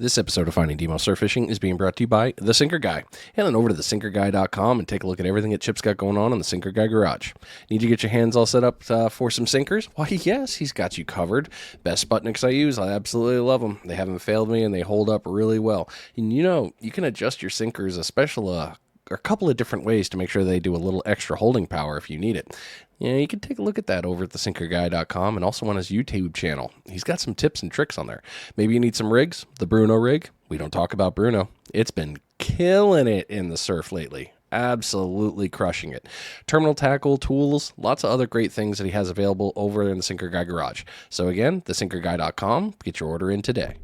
This episode of Finding Demo Surf Fishing is being brought to you by The Sinker Guy. Head on over to thesinkerguy.com and take a look at everything that Chip's got going on in the Sinker Guy garage. Need to get your hands all set up for some sinkers? Why, yes, he's got you covered. Best Sputniks I use. I absolutely love them. They haven't failed me, and they hold up really well. And you know, you can adjust your sinkers a couple of different ways to make sure they do a little extra holding power if you need it. Yeah, you can take a look at that over at thesinkerguy.com and also on his YouTube channel. He's got some tips and tricks on there. Maybe you need some rigs. The Bruno rig. We don't talk about Bruno. It's been killing it in the surf lately. Absolutely crushing it. Terminal tackle, tools, lots of other great things that he has available over in the Sinker Guy garage. So again, thesinkerguy.com. Get your order in today.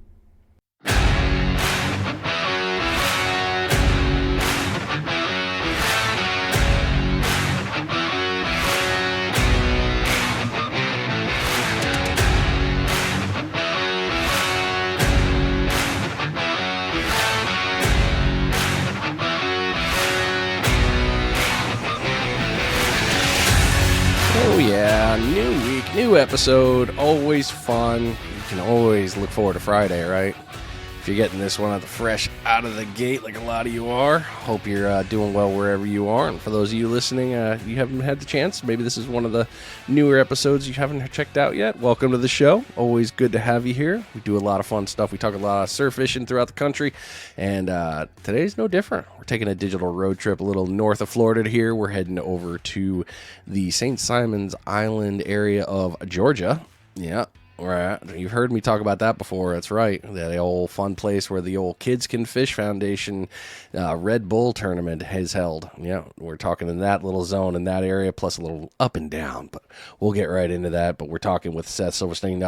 Oh yeah, new week, new episode, always fun. You can always look forward to Friday, right? If you're getting this one fresh out of the gate like a lot of you are, hope you're doing well wherever you are. And for those of you listening, you haven't had the chance, maybe this is one of the newer episodes you haven't checked out yet. Welcome to the show. Always good to have you here. We do a lot of fun stuff. We talk a lot of surf fishing throughout the country, and today's no different. We're taking a digital road trip a little north of Florida here. We're heading over to the St. Simon's Island area of Georgia. Yeah. Right. You've heard me talk about that before. That's right. The old fun place where the old Kids Can Fish Foundation Red Bull tournament is held. Yeah, we're talking in that little zone in that area, plus a little up and down. But we'll get right into that. But we're talking with Seth Silverstein,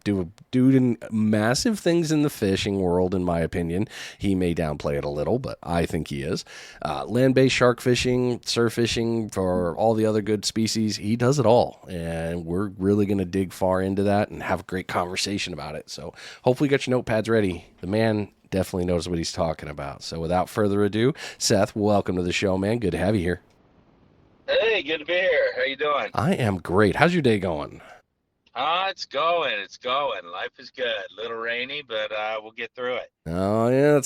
doing massive things in the fishing world, in my opinion. He may downplay it a little, but I think he is. Land-based shark fishing, surf fishing, for all the other good species. He does it all. And we're really going to dig far into that and have a great conversation about it. So hopefully you got your notepads ready. The man definitely knows what he's talking about. So without further ado, Seth, welcome to the show, man. Good to have you here. Hey, good to be here. How you doing? I am great. How's your day going? It's going. It's going. Life is good. A little rainy, but we'll get through it. Oh yeah,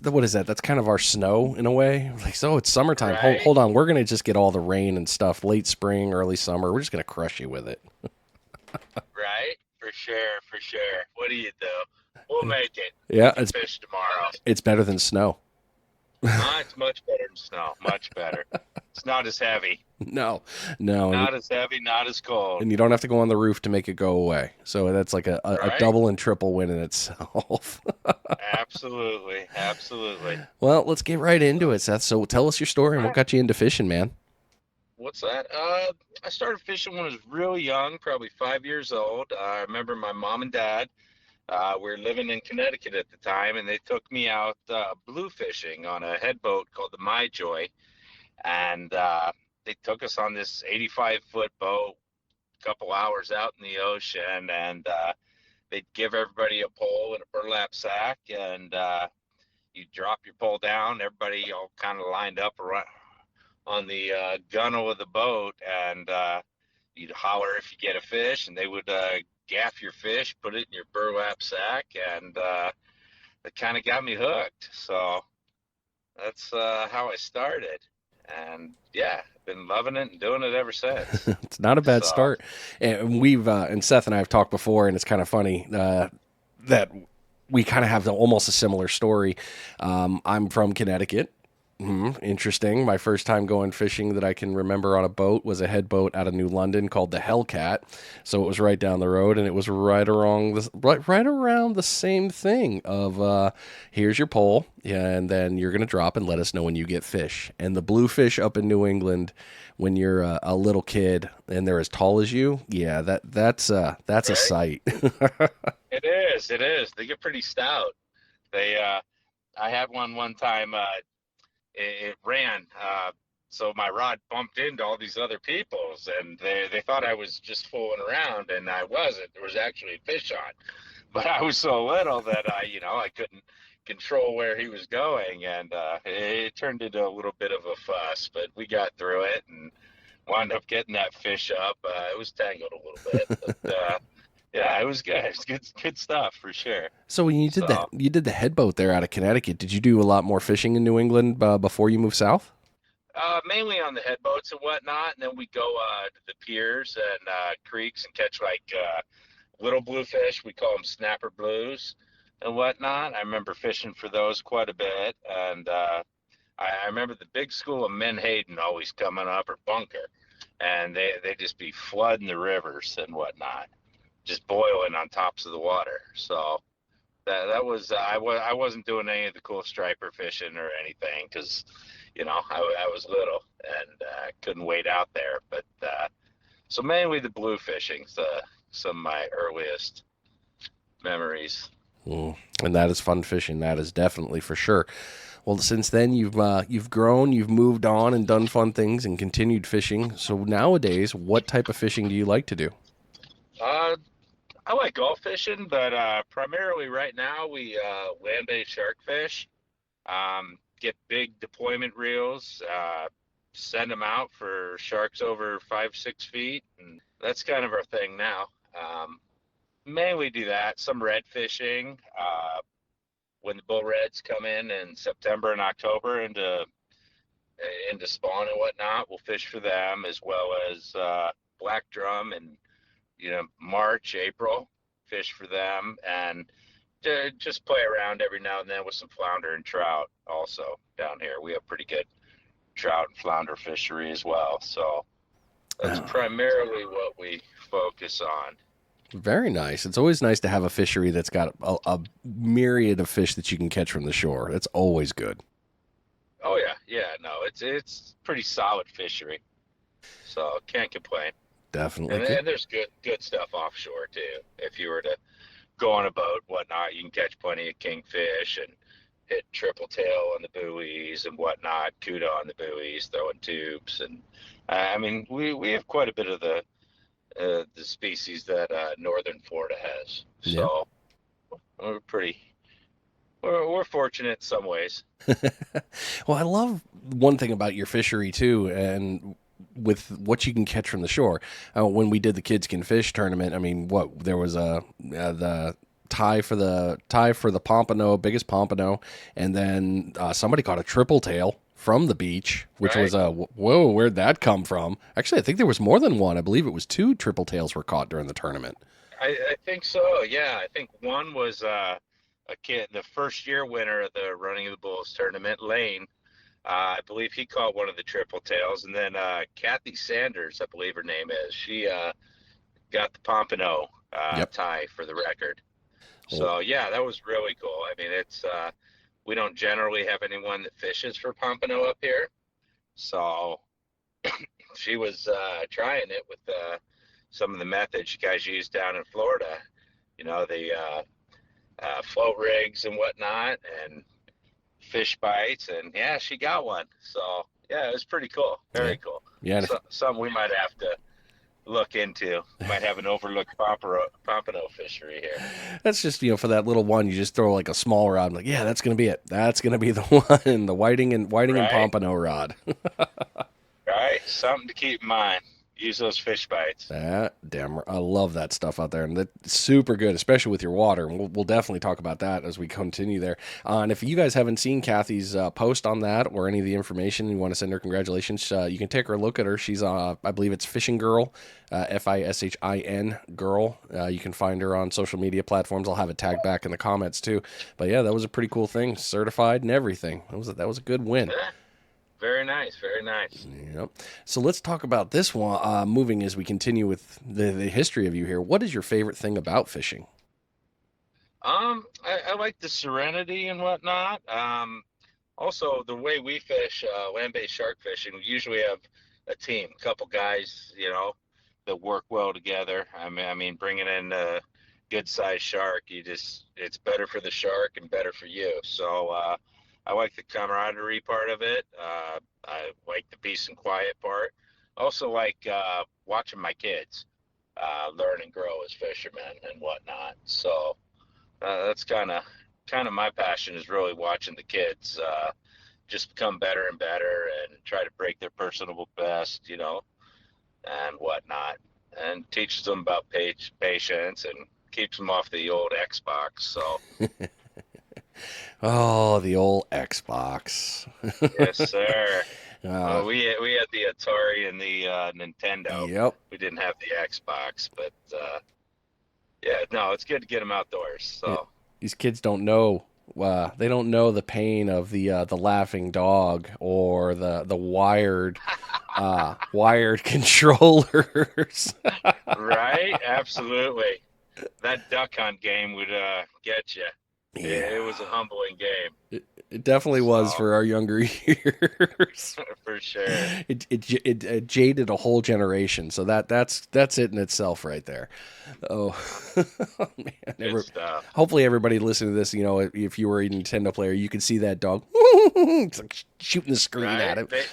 what is that? That's kind of our snow in a way. Like, so it's summertime. Right? Hold on. We're going to just get all the rain and stuff late spring, early summer. We're just going to crush you with it. Right? For sure. For sure. What do you do? We'll make it. Yeah, We can fish tomorrow. it's better than snow. It's much better than snow. Much better. It's not as heavy. No. Not as heavy, not as cold. And you don't have to go on the roof to make it go away. So that's like a Right? double and triple win in itself. Absolutely. Absolutely. Well, let's get right into it, Seth. So tell us your story and what got you into fishing, man. What's that? I started fishing when I was real young, probably 5 years old. I remember my mom and dad. We were living in Connecticut at the time, and they took me out blue fishing on a headboat called the My Joy. And they took us on this 85-foot boat, a couple hours out in the ocean, and they'd give everybody a pole and a burlap sack, and you drop your pole down. Everybody all kind of lined up around on the gunnel of the boat, and you'd holler if you get a fish, and they would gaff your fish, put it in your burlap sack, and that kind of got me hooked. So that's how I started, and yeah, been loving it and doing it ever since. It's not a bad So, start. And and Seth and I have talked before, and it's kind of funny that we kind of have almost a similar story. I'm from Connecticut. Interesting. My first time going fishing that I can remember on a boat was a head boat out of New London called the Hellcat. So it was right down the road, and it was right around the same thing of here's your pole, and then you're gonna drop and let us know when you get fish. And the bluefish up in New England, when you're a little kid and they're as tall as you, yeah, that's a right? sight. It is. It is. They get pretty stout. They I had one time. It ran. So my rod bumped into all these other people's, and they thought I was just fooling around, and I wasn't. There was actually a fish on, but I was so little that I couldn't control where he was going, and it turned into a little bit of a fuss. But we got through it and wound up getting that fish up. It was tangled a little bit, but Yeah, it was good. It's good stuff for sure. So when So you did the headboat there out of Connecticut, did you do a lot more fishing in New England before you moved south? mainly on the headboats and whatnot, and then we go to the piers and creeks and catch like little bluefish. We call them snapper blues and whatnot. I remember fishing for those quite a bit, and I remember the big school of Menhaden always coming up or Bunker, and they just be flooding the rivers and whatnot, just boiling on tops of the water. So that was I wasn't doing any of the cool striper fishing or anything because I was little and couldn't wait out there. But so mainly the blue fishing's some of my earliest memories. Mm. And that is fun fishing. That is definitely for sure. Well, since then you've grown, you've moved on and done fun things and continued fishing. So nowadays, what type of fishing do you like to do? Uh, I like golf fishing, but primarily right now we land-based shark fish. Get big deployment reels, send them out for sharks over 5, 6 feet, and that's kind of our thing now. Mainly do that. Some red fishing when the bull reds come in September and October into spawn and whatnot. We'll fish for them as well as black drum and March, April. Fish for them and to just play around every now and then with some flounder and trout. Also down here, we have pretty good trout and flounder fishery as well. So that's Uh, primarily what we focus on. Very nice. It's always nice to have a fishery that's got a myriad of fish that you can catch from the shore. That's always good. Oh yeah, yeah. No, it's pretty solid fishery, so can't complain. Definitely. And there's good stuff offshore too. If you were to go on a boat, whatnot, you can catch plenty of kingfish and hit triple tail on the buoys and whatnot, cuda on the buoys, throwing tubes, and I mean we have quite a bit of the species that northern Florida has. Yeah. So we're pretty we're fortunate in some ways. Well, I love one thing about your fishery too, and with what you can catch from the shore. When we did the kids can fish tournament, I mean, what there was the tie for the pompano, biggest pompano, and then somebody caught a triple tail from the beach, which Right? was a whoa, where'd that come from? Actually, I think there was more than one. I believe it was two triple tails were caught during the tournament. I think so. Yeah, I think one was a kid, the first year winner of the Running of the Bulls tournament, Lane. I believe he caught one of the triple tails, and then Kathy Sanders, I believe her name is. She got the pompano Yep. tie for the record. Well, So yeah, that was really cool. I mean, it's we don't generally have anyone that fishes for pompano up here, so she was trying it with some of the methods you guys use down in Florida. The float rigs and whatnot, and fish bites, and yeah, she got one. So yeah, it was pretty cool, yeah, very cool. yeah. So something we might have to look into. We might have an overlooked pompano fishery here. That's just for that little one, you just throw like a small rod. I'm like, yeah, that's gonna be it. That's gonna be the one, the whiting and Right, pompano rod. right. Something to keep in mind. Use those fish bites. I love that stuff out there, and that's super good, especially with your water. And we'll definitely talk about that as we continue there. And if you guys haven't seen Kathy's post on that or any of the information, you want to send her congratulations, you can take her a look at her. She's I believe it's Fishing Girl, FISHIN Girl. You can find her on social media platforms. I'll have it tagged back in the comments too. But yeah, that was a pretty cool thing, certified and everything. That was a good win. Yeah, very nice, very nice. Yep. So let's talk about this one. Moving as we continue with the history of you here. What is your favorite thing about fishing? I like the serenity and whatnot. Also the way we fish, land-based shark fishing, we usually have a team, a couple guys, that work well together. I mean, bringing in a good-sized shark, it's better for the shark and better for you. So I like the camaraderie part of it. I like the peace and quiet part. Also like watching my kids learn and grow as fishermen and whatnot. So that's kind of my passion is really watching the kids just become better and better and try to break their personal best, and whatnot. and teaches them about patience and keeps them off the old Xbox. So Oh, the old Xbox. yes, sir. uh, Well, we had the Atari and the Nintendo. yep. We didn't have the Xbox, but yeah, no, it's good to get them outdoors. Yeah, So these kids don't know. They don't know the pain of the laughing dog or the wired controllers. right, absolutely. That duck hunt game would get you. It Yeah, was a humbling game. it definitely was So for our younger years. for sure. It jaded a whole generation. So that's it in itself right there. Oh, oh man! Good stuff. Hopefully, everybody listening to this, if you were a Nintendo player, you could see that dog it's like shooting the screen Right? at it.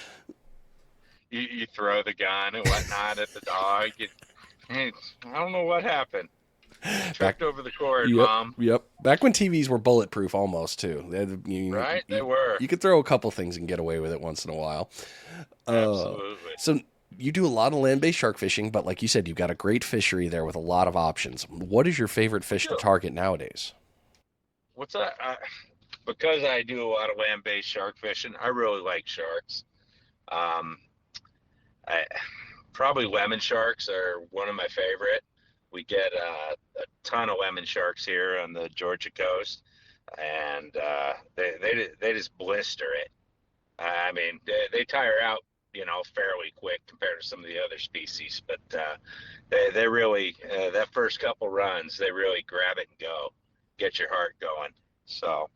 You throw the gun and whatnot at the dog. Hey, I don't know what happened. Back, Tripped over the cord, yep, Mom. yep. Back when TVs were bulletproof, almost too. Right? They were. You could throw a couple things and get away with it once in a while. Absolutely. So you do a lot of land-based shark fishing, but like you said, you've got a great fishery there with a lot of options. What is your favorite fish to Sure. target nowadays? What's that? Because I do a lot of land-based shark fishing, I really like sharks. Um, I, Probably lemon sharks are one of my favorite. We get a ton of lemon sharks here on the Georgia coast, and they just blister it. I mean, they tire out, fairly quick compared to some of the other species, but they really that first couple runs, they really grab it and go, get your heart going. So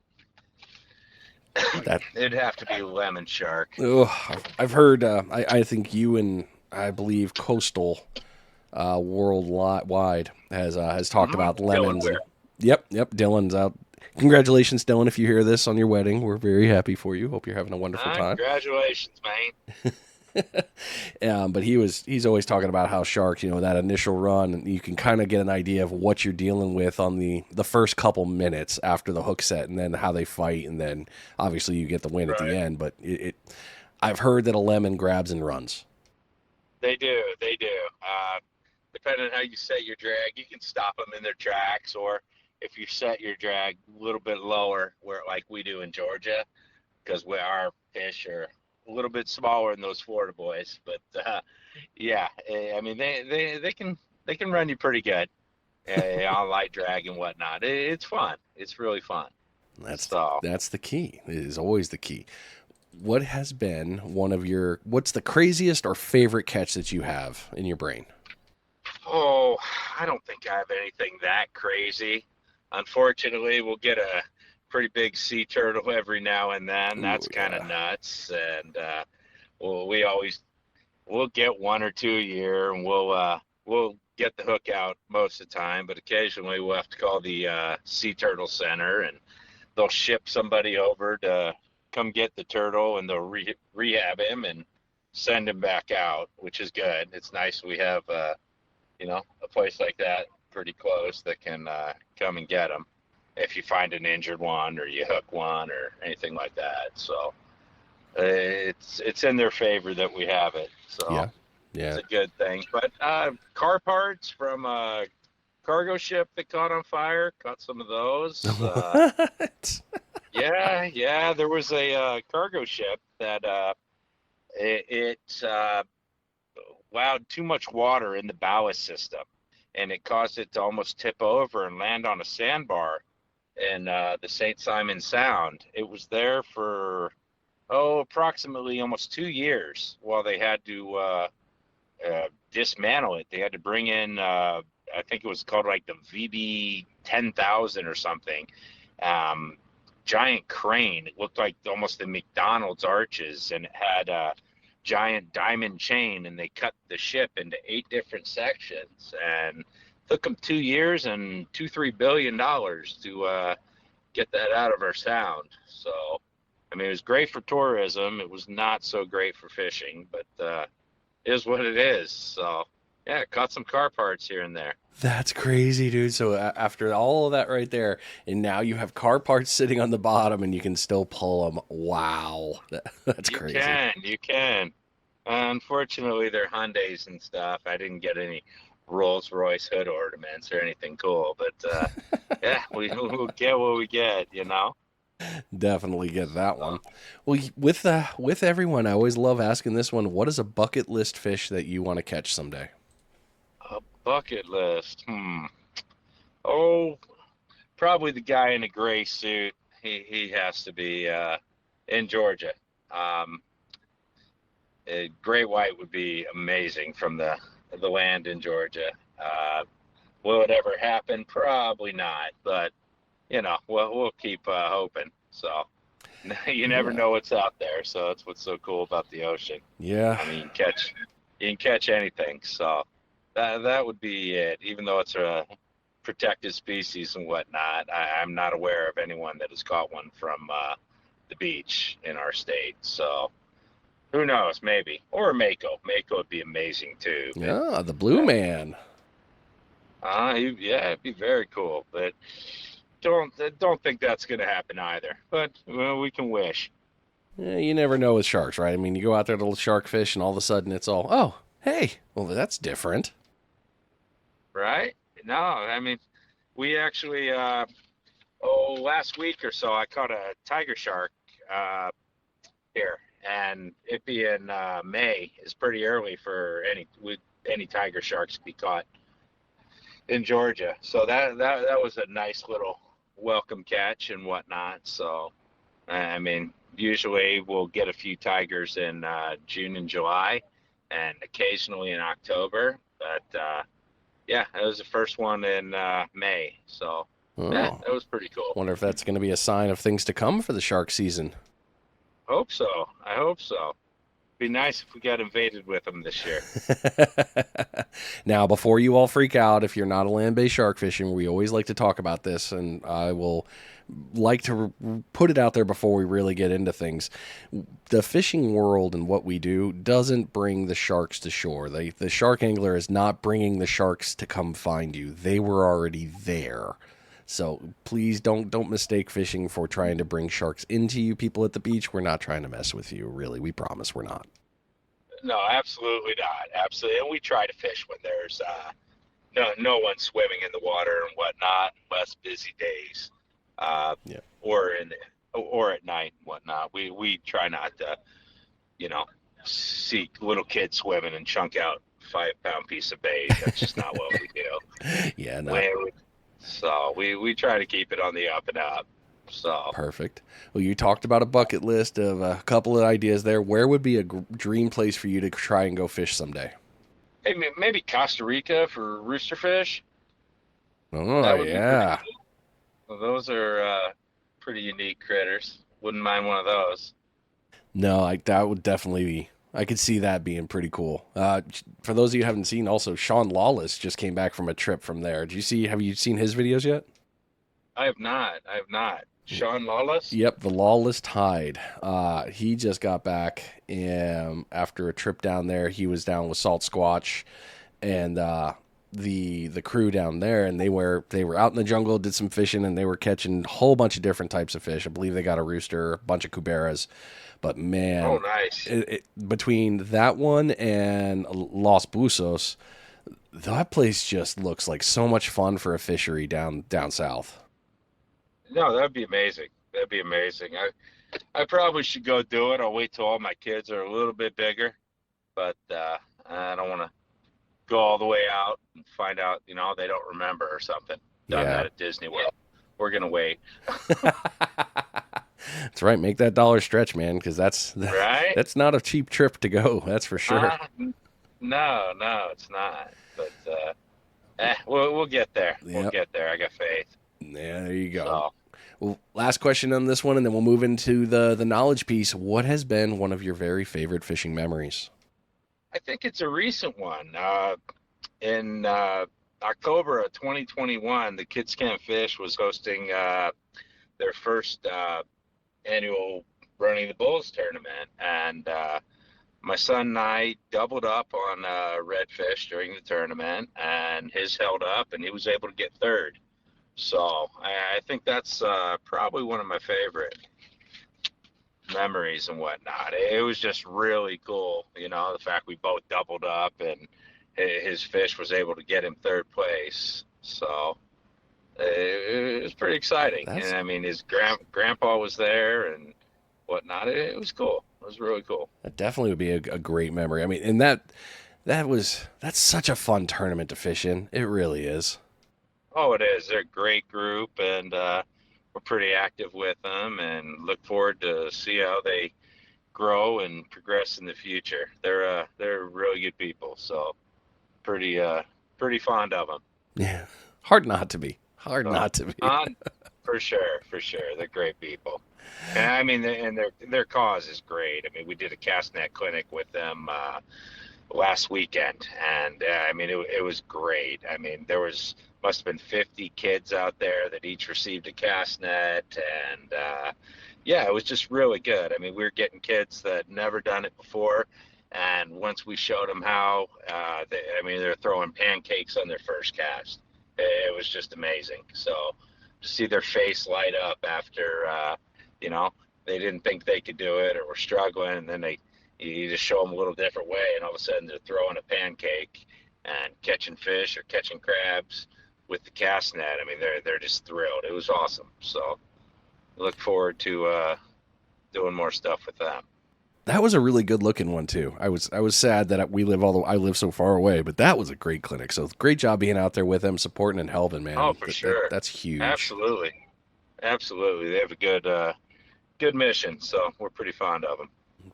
That it'd have to be lemon shark. oh, I've heard. I think you and I believe Coastal worldwide has talked about Dylan lemons Weir. and yep. Dylan's out. Congratulations, Dylan! If you hear this on your wedding, we're very happy for you. Hope you're having a wonderful time. Congratulations, man. But he's always talking about how sharks, that initial run, you can kind of get an idea of what you're dealing with on the first couple minutes after the hook set, and then how they fight, and then obviously you get the win at the Right. end. But I've heard that a lemon grabs and runs. They do. They do. Depending on how you set your drag, you can stop them in their tracks, or if you set your drag a little bit lower, where like we do in Georgia, because our fish are a little bit smaller than those Florida boys. But yeah, I mean they can run you pretty good on light drag and whatnot. It's fun. It's really fun. So That's the key. It is always the key. What has been what's the craziest or favorite catch that you have in your brain? oh, I don't think I have anything that crazy. Unfortunately, we'll get a pretty big sea turtle every now and then. Ooh, That's kind of yeah. nuts, and we'll get one or two a year, and we'll get the hook out most of the time. But occasionally, we'll have to call the sea turtle center, and they'll ship somebody over to come get the turtle, and they'll rehab him and send him back out, which is good. It's nice we have a place like that pretty close that can come and get them if you find an injured one or you hook one or anything like that. So it's in their favor that we have it. So Yeah. it's Yeah. a good thing. But car parts from a cargo ship that caught on fire, caught some of those. What? Yeah, there was a cargo ship that it allowed too much water in the ballast system, and it caused it to almost tip over and land on a sandbar in the St. Simon Sound. It was there for approximately almost 2 years while they had to dismantle it. They had to bring in I think it was called like the VB 10,000 or something. Um, Giant crane. It looked like almost the McDonald's arches, and it had a giant diamond chain. And they cut the ship into 8 different sections, and took them 2 years and $2-3 billion to get that out of our sound. So, I mean, it was great for tourism. It was not so great for fishing, but it is what it is. So, yeah, caught some car parts here and there. That's crazy, dude. So after all of that right there, and now you have car parts sitting on the bottom, and you can still pull them. Wow, that's You crazy. can, you can. Unfortunately, they're Hyundais and stuff. I didn't get any Rolls Royce hood ornaments or anything cool, but yeah, we'll get what we get, you know. Definitely get that So, one. Well, with everyone, I always love asking this one. What is a bucket list fish that you want to catch someday? a bucket list. Oh, probably the guy in a gray suit. He has to be in Georgia. Um, a great white would be amazing from the land in Georgia. Will it ever happen? Probably not, but we'll keep hoping. So you never Yeah. know what's out there. So that's what's so cool about the ocean. Yeah. I mean, you can catch anything. So that would be it. Even though it's a protected species and whatnot, I'm not aware of anyone that has caught one from the beach in our state. So who knows? Maybe or Mako. Mako would be amazing too. But Yeah, the blue man. yeah, it'd be very cool. But don't think that's going to happen either. But well, we can wish. Yeah, you never know with sharks, right? I mean, you go out there to shark fish, and all of a sudden it's all, oh, hey, well, that's different. Right? No, I mean, we actually, last week or so, I caught a tiger shark uh, here, and it being May is pretty early for any tiger sharks to be caught in Georgia. So that was a nice little welcome catch and whatnot. So I mean, usually we'll get a few tigers in June and July, and occasionally in October, but yeah, it was the first one in May, so yeah, Oh, that was pretty cool. wonder if that's going to be a sign of things to come for the shark season. Hope so. I hope so. Be nice if we got invaded with them this year. Now, before you all freak out, if you're not a land-based shark fishing, we always like to talk about this, and I will like to put it out there before we really get into things. The fishing world and what we do doesn't bring the sharks to shore. The shark angler is not bringing the sharks to come find you. They were already there. So please don't mistake fishing for trying to bring sharks into you people at the beach. We're not trying to mess with you, really. We promise we're not. No, absolutely not. Absolutely, and we try to fish when there's no one swimming in the water and whatnot, unless busy days, uh, Yeah. or or at night and whatnot. We try not to, you know, see little kids swimming and chunk out 5 pound piece of bait. That's just not what we do. Yeah, not We, so we try to keep it on the up and up. So perfect. Well, you talked about a bucket list of a couple of ideas there. Where would be a dream place for you to try and go fish someday? hey, maybe Costa Rica for roosterfish. Oh, That would be pretty yeah. cool. Those are pretty unique critters. Wouldn't mind one of those. No, that would definitely be. I could see that being pretty cool. For those of you who haven't seen, also Sean Lawless just came back from a trip from there. Did you see? Have you seen his videos yet? I have not. I have not. Sean Lawless? Yep, the Lawless Tide. He just got back after a trip down there. He was down with Salt Squatch and the crew down there, and they were out in the jungle, did some fishing, and they were catching a whole bunch of different types of fish. I believe they got a rooster, a bunch of cuberas, but Oh, man, nice. between that one and Los Busos, that place just looks like so much fun for a fishery down south. No, that'd be amazing. That'd be amazing. I probably should go do it. I'll wait till all my kids are a little bit bigger, but I don't want to go all the way out and find out, they don't remember or something. Done Yeah. that at Disney World. We're gonna wait, That's right. Make that dollar stretch, man, because right? that's not a cheap trip to go. That's for sure. No, it's not. But we'll get there. We'll Yep. get there. I got faith. Yeah, there you go. So Well, last question on this one, and then we'll move into the knowledge piece. What has been one of your very favorite fishing memories? I think it's a recent one. In October of 2021, the Kids Can't Fish was hosting their first annual Running the Bulls tournament, and my son and I doubled up on redfish during the tournament, and his held up, and he was able to get third. So I think that's probably one of my favorite memories and whatnot. It was just really cool, the fact we both doubled up and his fish was able to get him third place. So it was pretty exciting. That's And I mean, his grandpa was there and whatnot. It was cool. It was really cool. That definitely would be a great memory. I mean, and that's such a fun tournament to fish in. It really is. Oh, it is. They're a great group, and we're pretty active with them, and look forward to see how they grow and progress in the future. They're really good people, so pretty pretty fond of them. Yeah. Hard not to be. Hard So, not to be. for sure, for sure, they're great people. And I mean, and their cause is great. I mean, we did a cast net clinic with them last weekend, and I mean, it was great. I mean, there must have been 50 kids out there that each received a cast net, and yeah, it was just really good. I mean, we were getting kids that never done it before, and once we showed them how, I mean, they're throwing pancakes on their first cast. It was just amazing. So to see their face light up after, you know, they didn't think they could do it or were struggling, and then you just show them a little different way, and all of a sudden they're throwing a pancake and catching fish or catching crabs with the cast net. I mean, they're just thrilled. It was awesome. So look forward to doing more stuff with them. That was a really good looking one too. I was sad that I live so far away, but that was a great clinic. So great job being out there with them, supporting and helping, man. Oh, for sure. That's huge. Absolutely. Absolutely. They have a good mission, so we're pretty fond of them.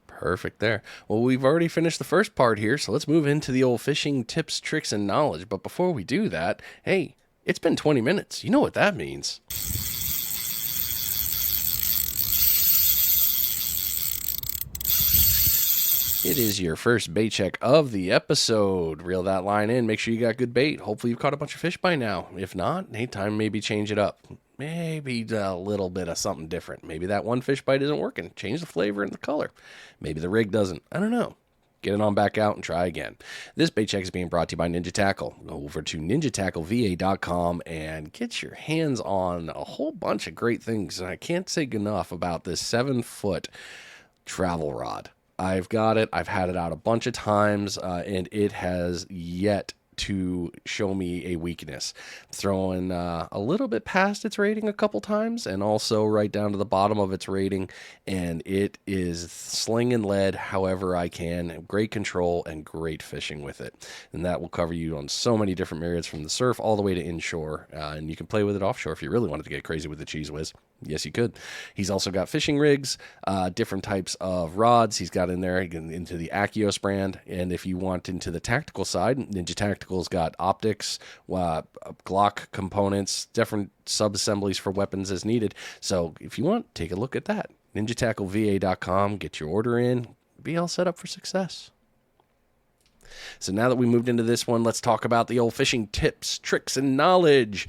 Perfect there. Well, we've already finished the first part here, so let's move into the old fishing tips, tricks, and knowledge. But before we do that, hey, it's been 20 minutes. You know what that means. It is your first bait check of the episode. Reel that line in. Make sure you got good bait. Hopefully you've caught a bunch of fish by now. If not, hey, time maybe change it up. Maybe a little bit of something different. Maybe that one fish bite isn't working. Change the flavor and the color. Maybe the rig doesn't. I don't know. Get it on back out and try again. This bait check is being brought to you by Ninja Tackle. Go over to ninjatackleva.com and get your hands on a whole bunch of great things. And I can't say enough about this 7-foot travel rod. I've got it. I've had it out a bunch of times, and it has yet to show me a weakness. Throwing a little bit past its rating a couple times, and also right down to the bottom of its rating, and it is slinging lead however I can. Great control and great fishing with it, and that will cover you on so many different myriads from the surf all the way to inshore, and you can play with it offshore if you really wanted to get crazy with the Cheese Whiz. Yes, you could. He's also got fishing rigs, different types of rods. He's got in there into the Achios brand. And if you want into the tactical side, Ninja Tactical's got optics, Glock components, different sub-assemblies for weapons as needed. So if you want, take a look at that. NinjaTackleVA.com. Get your order in. Be all set up for success. So now that we moved into this one, let's talk about the old fishing tips, tricks, and knowledge.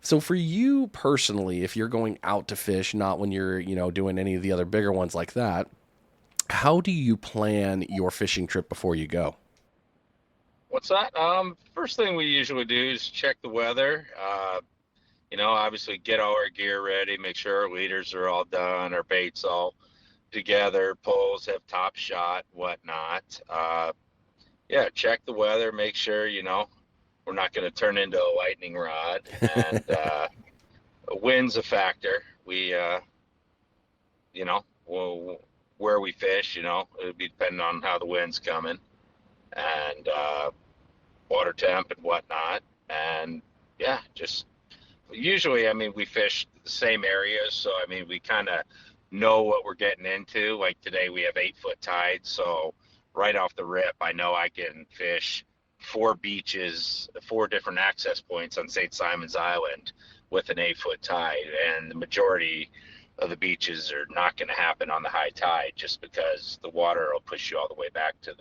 So for you personally, if you're going out to fish, not when you're, doing any of the other bigger ones like that, how do you plan your fishing trip before you go? What's that? First thing we usually do is check the weather. Obviously get all our gear ready, make sure our leaders are all done, our baits all together, poles have top shot, whatnot. Check the weather, make sure, we're not going to turn into a lightning rod, and wind's a factor. We, where we fish, it'll be depending on how the wind's coming, and water temp and whatnot. And just usually, we fish the same areas, so we kind of know what we're getting into. Like today, we have 8-foot tides, so right off the rip, I know I can fish 4 beaches, 4 different access points on St. Simon's Island with an 8-foot tide, and the majority of the beaches are not going to happen on the high tide just because the water will push you all the way back to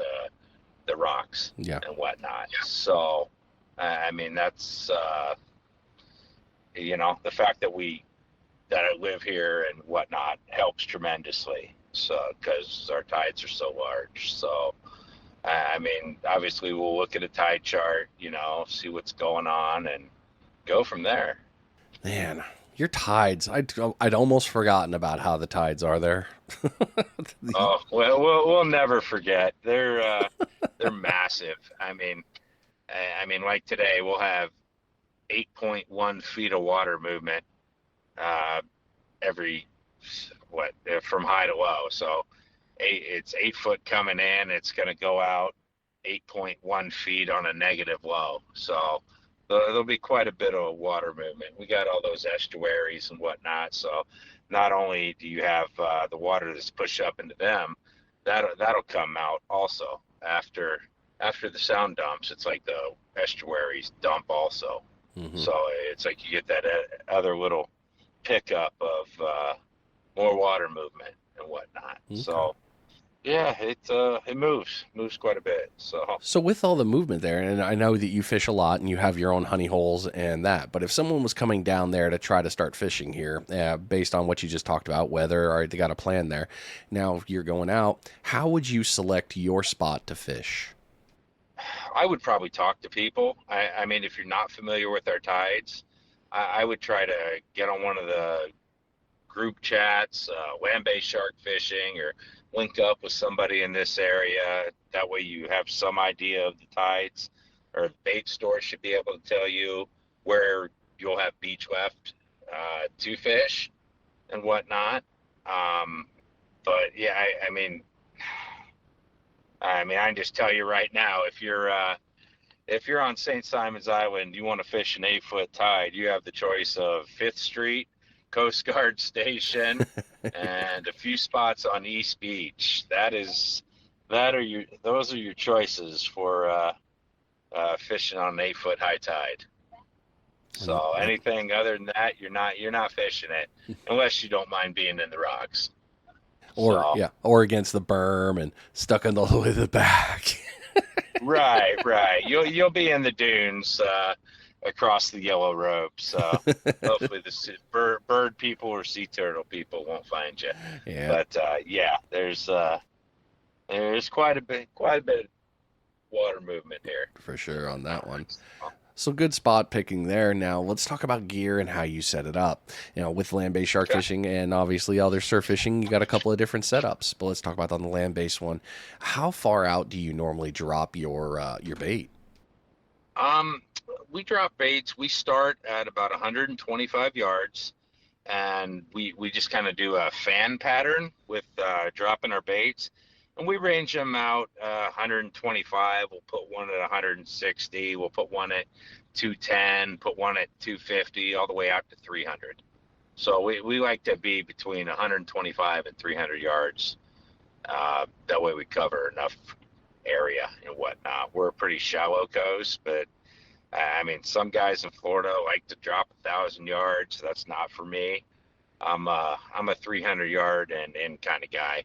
the rocks and whatnot. So, that's the fact that I live here and whatnot helps tremendously. So, because our tides are so large, so. Obviously we'll look at a tide chart, see what's going on and go from there. Man, your tides, I'd almost forgotten about how the tides are there. Oh, well, we'll never forget. They're massive. I mean, like today, we'll have 8.1 feet of water movement uh, every from high to low. So it's 8 foot coming in. It's going to go out 8.1 feet on a negative low. So there'll be quite a bit of water movement. We got all those estuaries and whatnot. So not only do you have the water that's pushed up into them, that'll come out also after the sound dumps. It's like the estuaries dump also. Hmm. So it's like you get that other little pickup of more water movement and whatnot. Okay. So yeah, it moves quite a bit. So So with all the movement there, and I know that you fish a lot and you have your own honey holes and that, but if someone was coming down there to try to start fishing here, based on what you just talked about, whether or they got a plan there, now you're going out, how would you select your spot to fish? I would probably talk to people. I mean, if you're not familiar with our tides, I would try to get on one of the group chats, land-based shark fishing, or link up with somebody in this area. That way you have some idea of the tides, or bait store should be able to tell you where you'll have beach left to fish and whatnot. Um, but yeah, I mean, I can just tell you right now, if you're on St. Simon's Island, you want to fish an 8 foot tide, you have the choice of Fifth Street, Coast Guard Station, and a few spots on East Beach. Those are your choices for fishing on an 8 foot high tide. And So anything other than that, you're not fishing it unless you don't mind being in the rocks. or So yeah, or against the berm and stuck in all the way to the back. right. You'll be in the dunes across the yellow rope. So hopefully the bird people or sea turtle people won't find you. Yeah, But yeah, there's quite a bit of water movement here. for sure on that one. So, So good spot picking there. Now let's talk about gear and how you set it up. With land-based shark okay. fishing and obviously other surf fishing, you got a couple of different setups. But let's talk about on the land-based one. How far out do you normally drop your bait? Um, we drop baits. We start at about 125 yards, and we just kind of do a fan pattern with dropping our baits, and we range them out 125. We'll put one at 160. We'll put one at 210. Put one at 250, all the way out to 300. So we like to be between 125 and 300 yards. That way we cover enough area and whatnot. We're a pretty shallow coast, but I mean, some guys in Florida like to drop 1,000 yards. That's not for me. I'm a 300 yard and in kind of guy,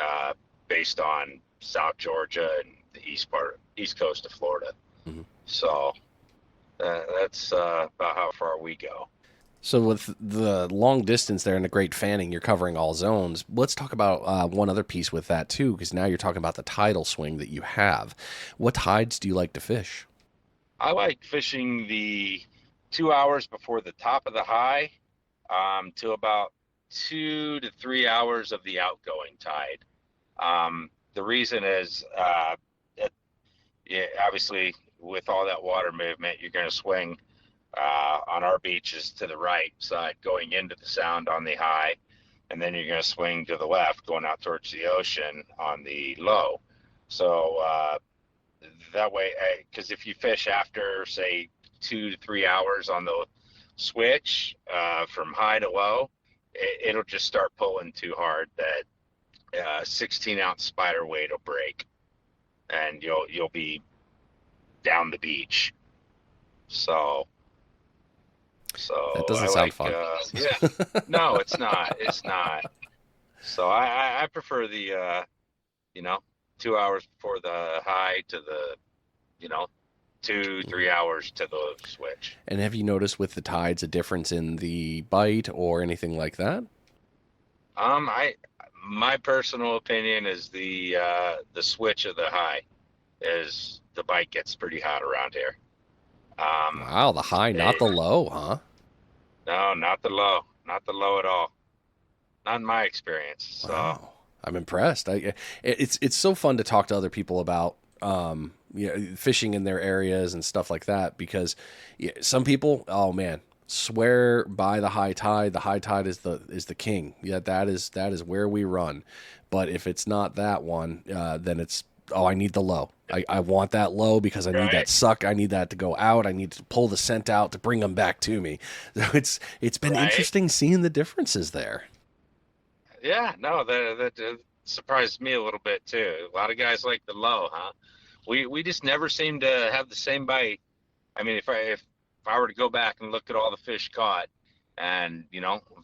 uh, based on South Georgia and the east coast of Florida. Mhm. So that's about how far we go. So with the long distance there and the great fanning, you're covering all zones. Let's talk about one other piece with that too, because now you're talking about the tidal swing that you have. What tides do you like to fish? I like fishing the 2 hours before the top of the high, to about 2 to 3 hours of the outgoing tide. The reason is, yeah, obviously, with all that water movement, you're going to swing on our beaches to the right side going into the sound on the high, and then you're going to swing to the left going out towards the ocean on the low. So that way, because if you fish after, say, 2 to 3 hours on the switch from high to low, it'll just start pulling too hard that 16-ounce spider weight will break, and you'll be down the beach. So That doesn't I sound like, fun. yeah, no, it's not. It's not. So I prefer the, 2 hours before the high to the, you know, 2 3 hours to the switch. And have you noticed with the tides a difference in the bite or anything like that? I My personal opinion is the switch of the high is the bite gets pretty hot around here. Um, Wow, the high, not it, the low, huh? no, not the low at all. Not in my experience. So Wow, I'm impressed. It's so fun to talk to other people about fishing in their areas and stuff like that. Because some people, oh man, swear by the high tide. The high tide is the king. Yeah, that is where we run. But if it's not that one, then it's, oh, I need the low. I want that low because I need that Right. suck. I need that to go out. I need to pull the scent out to bring them back to me. So it's been Right. interesting seeing the differences there. Yeah. No, that surprised me a little bit too. A lot of guys like the low, huh? We just never seem to have the same bite. I mean, if I were to go back and look at all the fish caught, and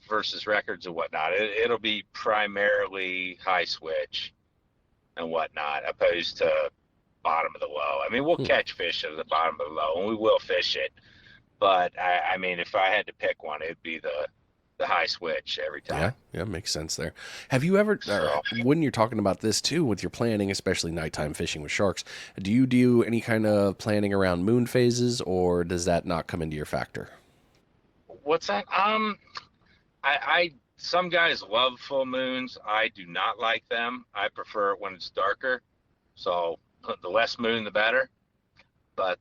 versus records and whatnot, it'll be primarily high switch and whatnot, opposed to bottom of the low. I mean, we'll Hmm. catch fish at the bottom of the low, and we will fish it. But I mean, if I had to pick one, it'd be the high switch every Yeah, time. yeah, makes sense there. Have you ever, or So when you're talking about this too, with your planning, especially nighttime fishing with sharks, do you do any kind of planning around moon phases, or does that not come into your factor? what's that? I some guys love full moons. I do not like them. I prefer it when it's darker. So the less moon, the better. But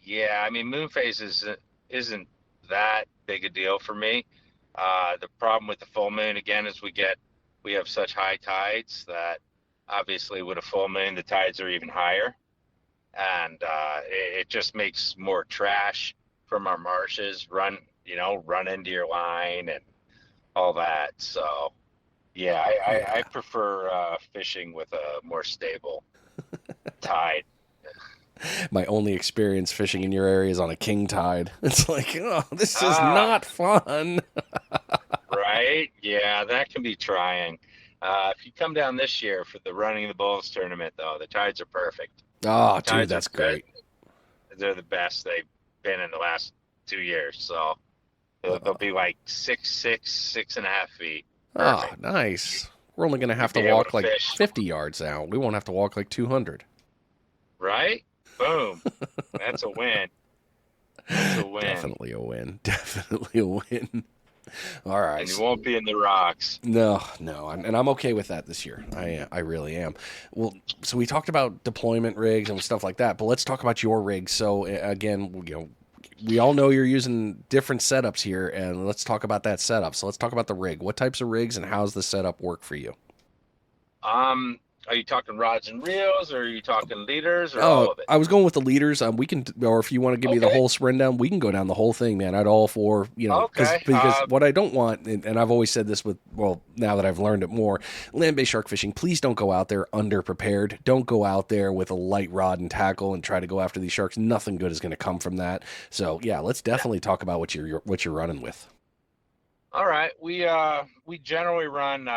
yeah, I mean, moon phase isn't that big a deal for me. The problem with the full moon again is we have such high tides that obviously with a full moon the tides are even higher, and it just makes more trash from our marshes run into your line and all that. So yeah, I Yeah. prefer fishing with a more stable tide. My only experience fishing in your area is on a king tide. It's like, oh, this is Ah, not fun. right? Yeah, that can be trying. If you come down this year for the Running the Bulls tournament, though, the tides are perfect. Oh, dude, Tides are that's good. great. They're the best they've been in the last 2 years. So they'll be like 6'6", 6.5 feet. Oh, Perfect. nice. We're only going to have You'd to be able to walk like fish, 50 yards now. We won't have to walk like 200. right? Boom. That's a win. That's a win. Definitely a win. Definitely a win. All And you right. won't be in the rocks. No, no, and I'm okay with that this year. I really am. Well, so we talked about deployment rigs and stuff like that, but let's talk about your rig. So again, we all know you're using different setups here, and let's talk about that setup. So let's talk about the rig. What types of rigs and how's the setup work for you? Um, are you talking rods and reels, or are you talking leaders, or Oh, all of it? I was going with the leaders. We can, or if you want to give me the Okay. whole rundown, we can go down the whole thing, man. I'd all for because Okay. what I don't want, and I've always said this with, well, now that I've learned it more, land-based shark fishing. Please don't go out there underprepared. Don't go out there with a light rod and tackle and try to go after these sharks. Nothing good is going to come from that. So yeah, let's definitely talk about what you're running with. All right. We generally run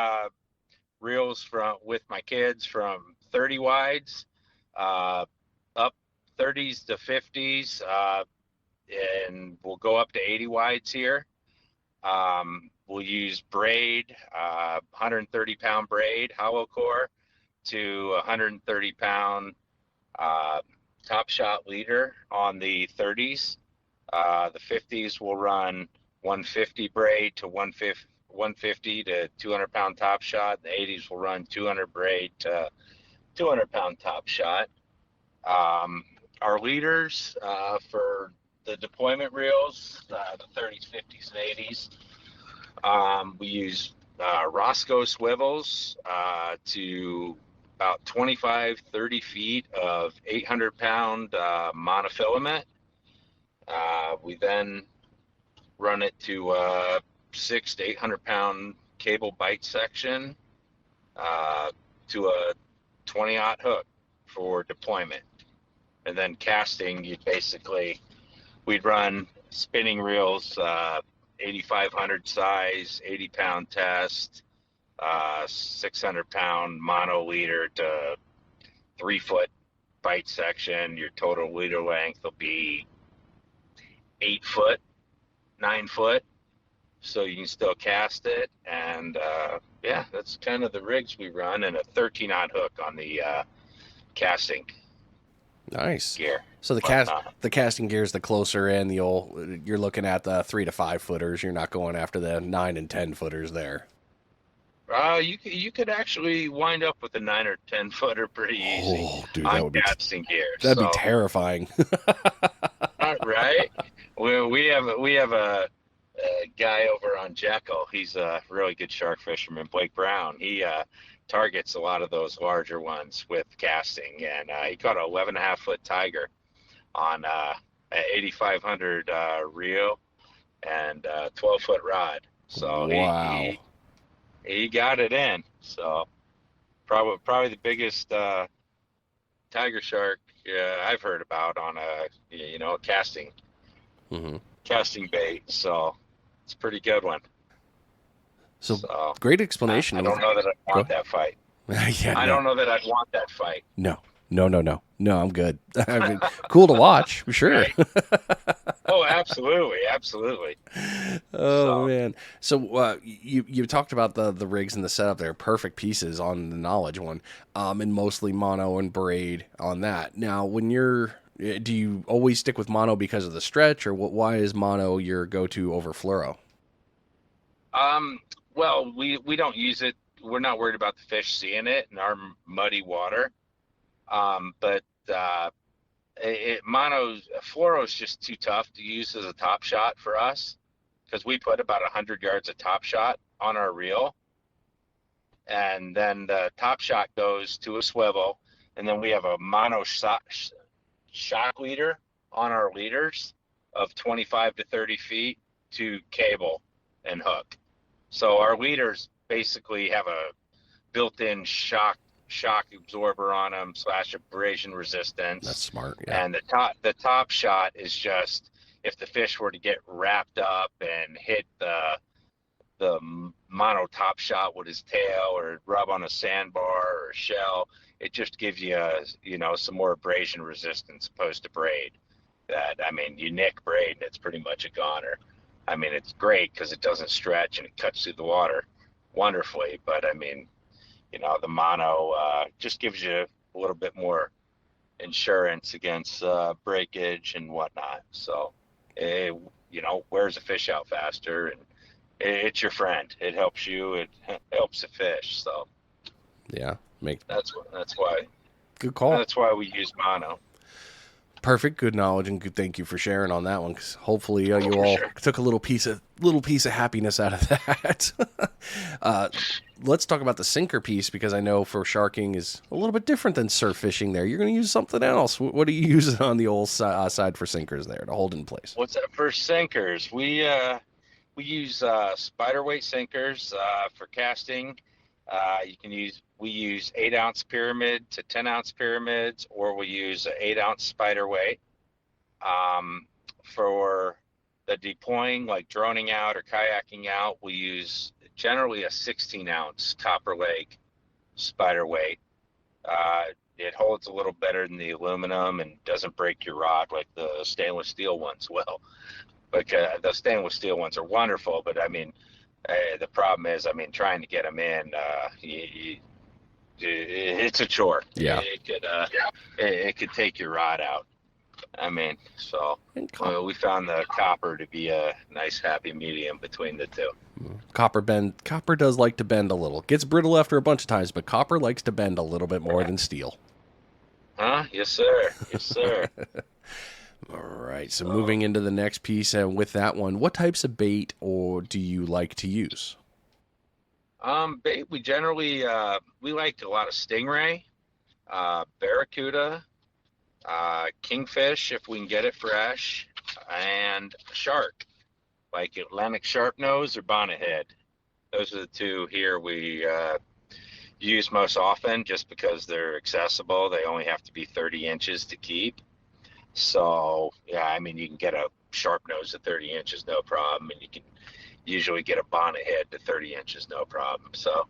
reels from with my kids from 30 wides, uh, up 30s to 50s, and we'll go up to 80 wides here. We'll use braid, 130-pound braid, hollow core, to 130-pound top shot leader on the 30s. The 50s will run 150 braid to 150 to 200-pound top shot. The 80s will run 200 braid to 200-pound top shot. Our leaders for the deployment reels, the 30s, 50s, and 80s, we use Roscoe swivels to about 25, 30 feet of 800-pound monofilament. We then run it to 6 to 800-pound cable bite section to a 20-aught hook for deployment. And then casting, we'd run spinning reels, 8,500 size, 80-pound test, 600-pound mono leader to 3 foot bite section. Your total leader length will be 8 foot, 9 foot, so you can still cast it. And yeah, that's kind of the rigs we run, and a 13-aught hook on the casting Nice. gear. So the casting gear is the closer end. You're looking at the 3 to 5 footers. You're not going after the 9 and 10 footers there. You could actually wind up with a 9 or 10 footer pretty easy Oh, dude, on casting gear. that'd be So, terrifying. right? We have a guy over on Jekyll. He's a really good shark fisherman, Blake Brown. He targets a lot of those larger ones with casting, and he caught a 11 and a half foot tiger on an 8,500 reel and 12-foot rod. So Wow. he got it in. So probably the biggest tiger shark I've heard about on a Hmm. casting bait. So it's a pretty good one. So So great I explanation. don't know that I Go want that fight. ahead. Yeah, I no, don't know that I'd want that fight. no, no, no, no, no. I'm good. I mean, cool to watch, for sure. Right? Oh, absolutely, absolutely. Oh So man. So you talked about the rigs and the setup there, perfect pieces on the knowledge one, and mostly mono and braid on that. Now, when do you always stick with mono because of the stretch, or what? Why is mono your go-to over fluoro? um, well, we don't use it. We're not worried about the fish seeing it in our muddy water. But mono's fluoro is just too tough to use as a top shot for us because we put about 100 yards of top shot on our reel, and then the top shot goes to a swivel, and then we have a mono shock leader on our leaders of 25 to 30 feet to cable and hook. So our leaders basically have a built-in shock absorber on them slash abrasion That's resistance, smart. Yeah. and the top shot is just if the fish were to get wrapped up and hit the mono top shot with his tail or rub on a sandbar or a shell, it just gives you some more abrasion resistance opposed to braid. That I mean, you nick braid and it's pretty much a goner. I mean, it's great because it doesn't stretch and it cuts through the water wonderfully, but I mean, the mono just gives you a little bit more insurance against breakage and whatnot. So, it, wears a fish out faster, and it's your friend. It helps you. It helps the fish. So Yeah. Make that's why good call. that's why we use mono. Perfect, good knowledge, and good. Thank you for sharing on that one. Because hopefully Oh, you for all sure. took a little piece of happiness out of that. uh, let's talk about the sinker piece because I know for sharking is a little bit different than surf fishing. There, you're going to use something else. What are you using on the old side for sinkers there to hold in place? What's that for sinkers? We use spider weight sinkers for casting. We use 8 ounce pyramid to 10 ounce pyramids, or we use an 8 ounce spider weight. For the deploying, like droning out or kayaking out, we use generally a 16 ounce copper leg spider weight. Uh, it holds a little better than the aluminum and doesn't break your rod like the stainless steel ones will. But the stainless steel ones are wonderful, but I mean, the problem is, I mean, trying to get them in, it's a chore. Yeah, It could take your rod out. I mean, so and we found the copper to be a nice happy medium between the two. copper does like to bend a little. Gets brittle after a bunch of times, but copper likes to bend a little bit more than steel. Huh? Yes, sir. Yes, sir. All right. So So, moving into the next piece, and with that one, what types of bait or do you like to use? bait, we like a lot of stingray, barracuda, kingfish if we can get it fresh, and shark, like Atlantic sharpnose or bonnethead. Those are the two here we use most often just because they're accessible. They only have to be 30 inches to keep. So, yeah, I mean, you can get a sharp nose at 30 inches, no problem. And you can usually get a bonnethead to 30 inches, no problem. So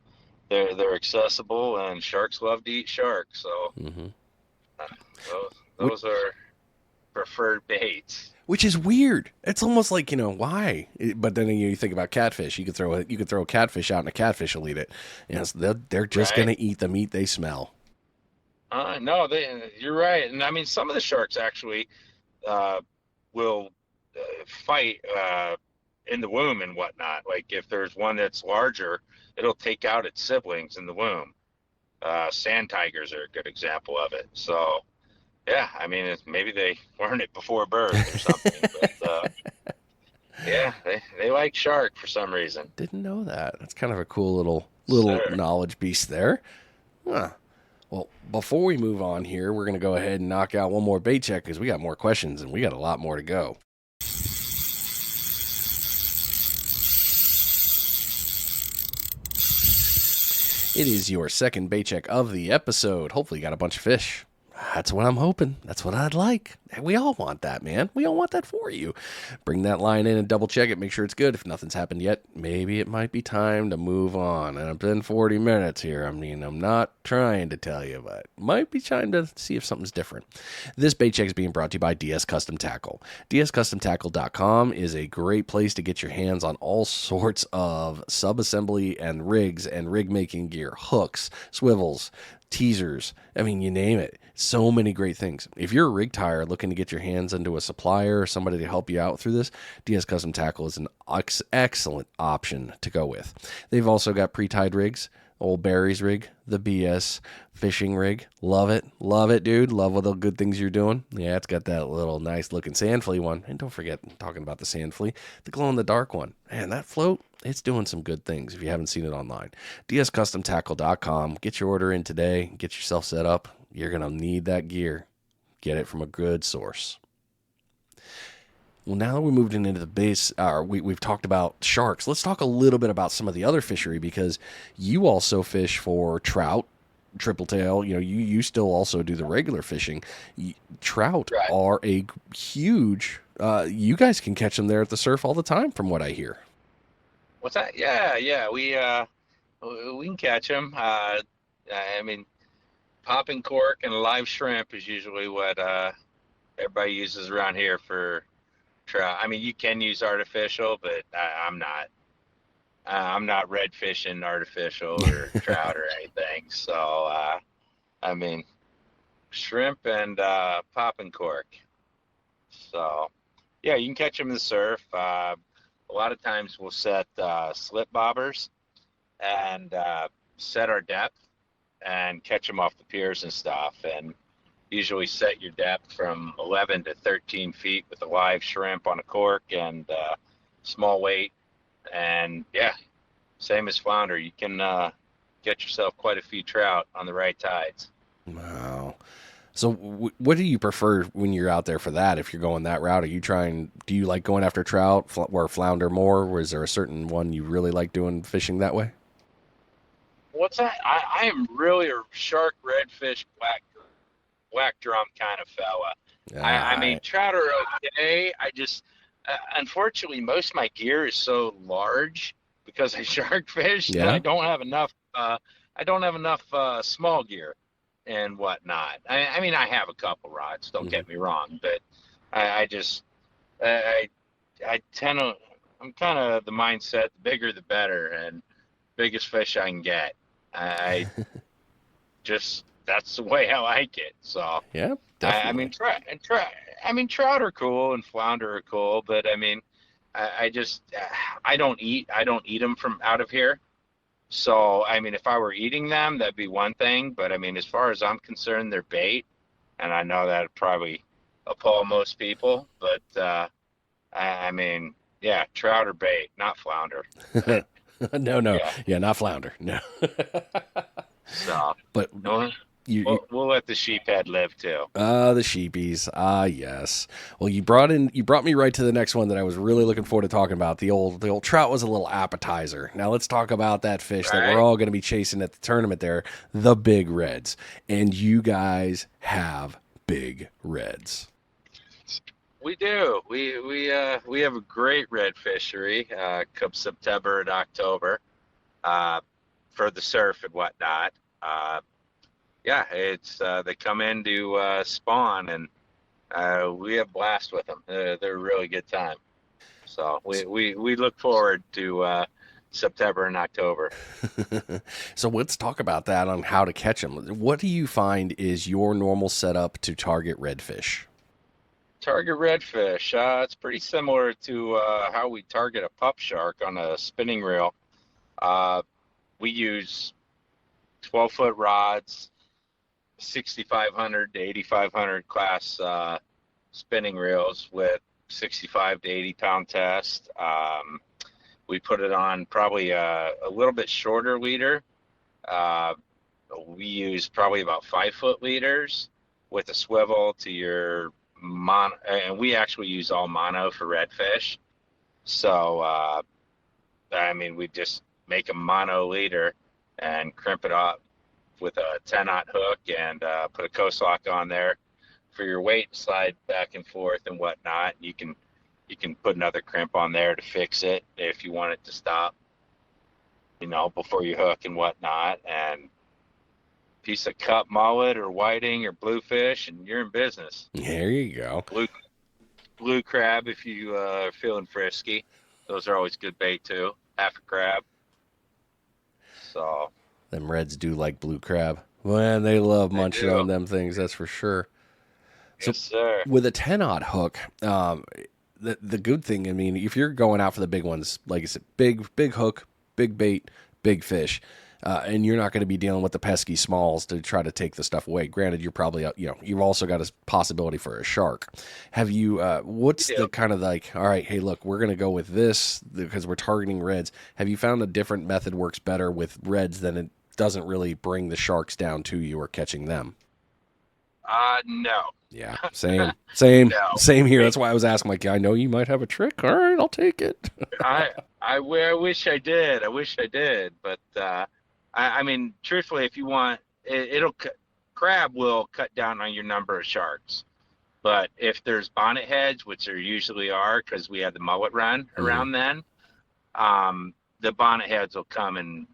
they're accessible, and sharks love to eat sharks. So Hmm. uh, those are preferred baits. Which is weird. It's almost like why. But then you think about catfish. You could throw a catfish out, and a catfish will eat it. So they're just Right? gonna eat the meat they smell. No, you're right. And I mean, some of the sharks actually uh, will fight in the womb and whatnot. Like if there's one that's larger, it'll take out its siblings in the womb. Sand tigers are a good example of it. So yeah, I mean, maybe they learned it before birth or something, but yeah, they like shark for some reason. Didn't know that. That's kind of a cool little Sir. knowledge piece there. Huh. Well, before we move on here, we're going to go ahead and knock out one more bait check because we got more questions and we got a lot more to go. It is your second bait check of the episode. Hopefully you got a bunch of fish. That's what I'm hoping. That's what I'd like. We all want that, man. We all want that for you. Bring that line in and double check it. Make sure it's good. If nothing's happened yet, maybe it might be time to move on. And it's been 40 minutes here. I mean, I'm not trying to tell you, but it might be time to see if something's different. This bait check is being brought to you by DS Custom Tackle. DSCustomTackle.com is a great place to get your hands on all sorts of subassembly and rigs and rig making gear, hooks, swivels, teasers. I mean, you name it. So many great things. If you're a rig tire looking to get your hands into a supplier or somebody to help you out through this, DS Custom Tackle is an excellent option to go with. They've also got pre-tied rigs, old Barry's rig, the BS fishing rig. Love it, dude. Love all the good things you're doing. Yeah, it's got that little nice looking sand flea one. And don't forget, talking about the sand flea, the glow in the dark one. Man, that float, it's doing some good things if you haven't seen it online. DSCustomTackle.com. Get your order in today. Get yourself set up. You're going to need that gear. Get it from a good source. Well, now that we moved into the base, we've talked about sharks. Let's talk a little bit about some of the other fishery because you also fish for trout, triple tail. You know, you still also do the regular fishing. Trout Right. are a huge. You guys can catch them there at the surf all the time, from what I hear. What's that? Yeah. We can catch them. I mean, popping cork and live shrimp is usually what everybody uses around here for trout. I mean, you can use artificial, but I'm not. I'm not red fishing artificial or trout or anything. So, I mean, shrimp and popping cork. So, yeah, you can catch them in the surf. A lot of times we'll set slip bobbers and set our depth and catch them off the piers and stuff. And usually set your depth from 11 to 13 feet with a live shrimp on a cork and small weight. And yeah, same as flounder. You can get yourself quite a few trout on the right tides. Wow. So what do you prefer when you're out there for that? If you're going that route, do you like going after trout or flounder more? Or is there a certain one you really like doing fishing that way? What's that? I am really a shark, redfish, black drum kind of fella. I mean, Alright. trout are okay. I just, unfortunately, most of my gear is so large because I shark fish that Yeah. I don't have enough small gear and whatnot. I mean, I have a couple rods. Don't Mhm. get me wrong, but I just, I, I tend to. I'm kind of the mindset: the bigger, the better, and biggest fish I can get. I just that's the way I like it. So. Yeah, I mean, definitely. I mean, trout are cool and flounder are cool, but I mean, I just I don't eat them from out of here. So I mean, if I were eating them, that'd be one thing. But I mean, as far as I'm concerned, they're bait, and I know that would probably appall most people. But I mean, yeah, trout are bait, not flounder. But No. yeah, Yeah, not flounder. No. so But no, you we'll let the sheephead live too. the sheepies. Yes. Well, you brought me right to the next one that I was really looking forward to talking about. The old trout was a little appetizer. Now let's talk about that fish that we're Right? all going to be chasing at the tournament there, the big reds. And you guys have big reds. We do. We have a great red fishery come September and October uh, for the surf and whatnot. Uh, yeah, it's they come in to spawn and we have blast with them. They're a really good time. So we look forward to September and October. So let's talk about that on how to catch them. What do you find is your normal setup to target redfish? Target redfish. It's pretty similar to how we target a pup shark on a spinning reel. Uh, we use 12-foot rods, 6,500 to 8,500 class spinning reels with 65 to 80 pound test. We put it on probably a little bit shorter leader. Uh, we use probably about 5-foot leaders with a swivel to your mono, and we actually use all mono for redfish. So, I mean, we just make a mono leader and crimp it up with a 10-aught hook and put a coast lock on there for your weight to slide back and forth and whatnot. You can put another crimp on there to fix it if you want it to stop, before you hook and whatnot. And piece of cut mullet or whiting or bluefish, and you're in business. There you go. Blue crab if you are feeling frisky. Those are always good bait too. Half a crab. So them reds do like blue crab. Man, they love munching on them things, that's for sure. Yes, sir. With a 10-aught hook, the good thing, I mean, if you're going out for the big ones, like I said, big hook, big bait, big fish, and you're not going to be dealing with the pesky smalls to try to take the stuff away. Granted, you're probably, you've also got a possibility for a shark. Have you, what's the kind of like, all right, hey, look, we're going to go with this because we're targeting reds. Have you found a different method works better with reds than it doesn't really bring the sharks down to you or catching them? No. Yeah, same No. Same here. That's why I was asking, like, I know you might have a trick. All right, I'll take it. I wish I did. But I mean, truthfully, if you want, crab will cut down on your number of sharks. But if there's bonnet heads, which there usually are, because we had the mullet run around then, the bonnet heads will come and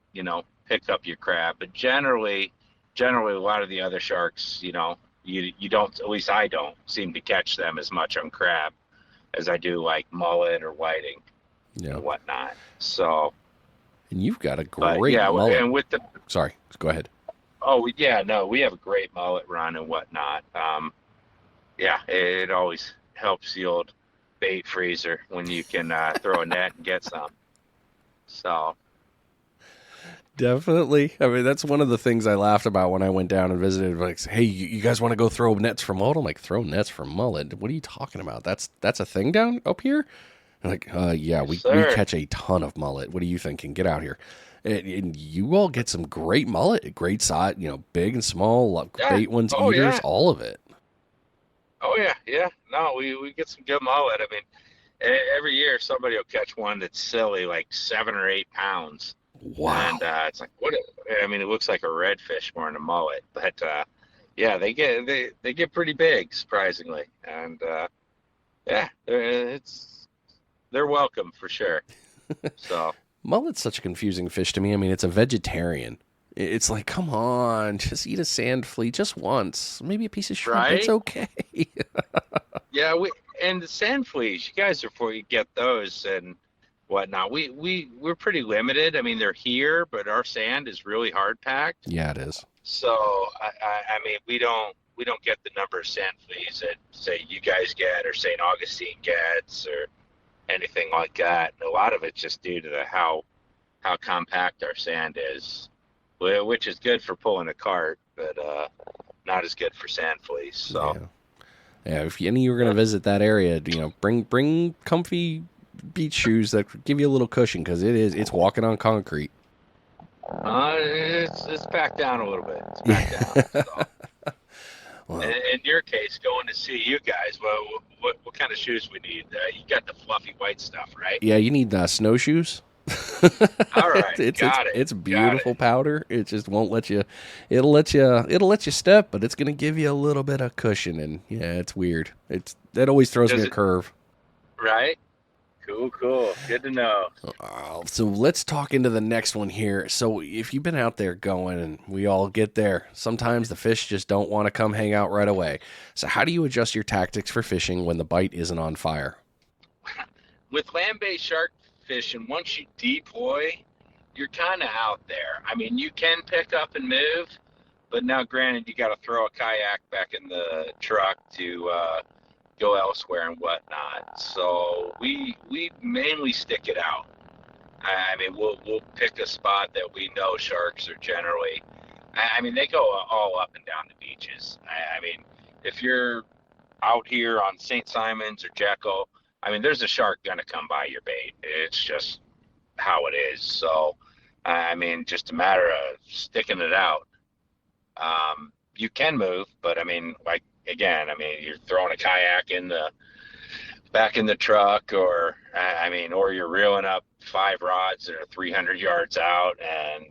pick up your crab. But generally, a lot of the other sharks, you don't, at least I don't seem to catch them as much on crab as I do like mullet or whiting and whatnot. So. And you've got a great mullet. And with the. Sorry, go ahead. Oh yeah, no, we have a great mullet run and whatnot. It always helps the old bait freezer when you can throw a net and get some. So. Definitely. I mean, that's one of the things I laughed about when I went down and visited. Like, hey, you guys want to go throw nets for mullet? I'm like, throw nets for mullet? What are you talking about? That's a thing down up here? I'm like, yeah, we catch a ton of mullet. What are you thinking? Get out here. And you all get some great mullet, great size, big and small, bait ones, eaters, all of it. Oh, yeah. No, we get some good mullet. I mean, every year somebody will catch one that's silly, like 7 or 8 pounds. Wow. And it's like, I mean, it looks like a redfish more than a mullet. But, they get pretty big, surprisingly. And, they're welcome for sure. So mullet's such a confusing fish to me. I mean, it's a vegetarian. It's like, come on, just eat a sand flea just once. Maybe a piece of shrimp. Right? It's okay. Yeah, and the sand fleas, you guys are for you get those and whatnot. We're pretty limited. I mean, they're here, but our sand is really hard packed. Yeah, it is. So I mean, we don't get the number of sand fleas that say you guys get or St. Augustine gets or anything like that. A lot of it's just due to how compact our sand is, which is good for pulling a cart, but not as good for sand fleas. So yeah, if any of you are going to visit that area, bring comfy beach shoes that give you a little cushion, because it's walking on concrete. It's packed down a little bit. It's packed down. So. Well, in your case, going to see you guys, what kind of shoes we need? You got the fluffy white stuff, right? Yeah, you need snowshoes. All right, it's beautiful powder. It just won't let you. It'll let you step, but it's gonna give you a little bit of cushion, and yeah, it's weird. That always throws me a curve. Right. Cool. Good to know. So let's talk into the next one here. So if you've been out there going, and we all get there, sometimes the fish just don't want to come hang out right away. So how do you adjust your tactics for fishing when the bite isn't on fire? With land-based shark fishing, once you deploy, you're kind of out there. I mean, you can pick up and move, but now granted, you got to throw a kayak back in the truck to go elsewhere and whatnot. So we mainly stick it out. I mean, we'll pick a spot that we know sharks are generally. I mean, they go all up and down the beaches. I mean, if you're out here on St. Simon's or Jekyll, I mean, there's a shark gonna come by your bait. It's just how it is. So, I mean, just a matter of sticking it out. You can move, but I mean, like again, I mean, you're throwing a kayak in the back in the truck, or I mean, or you're reeling up 5 rods that are 300 yards out and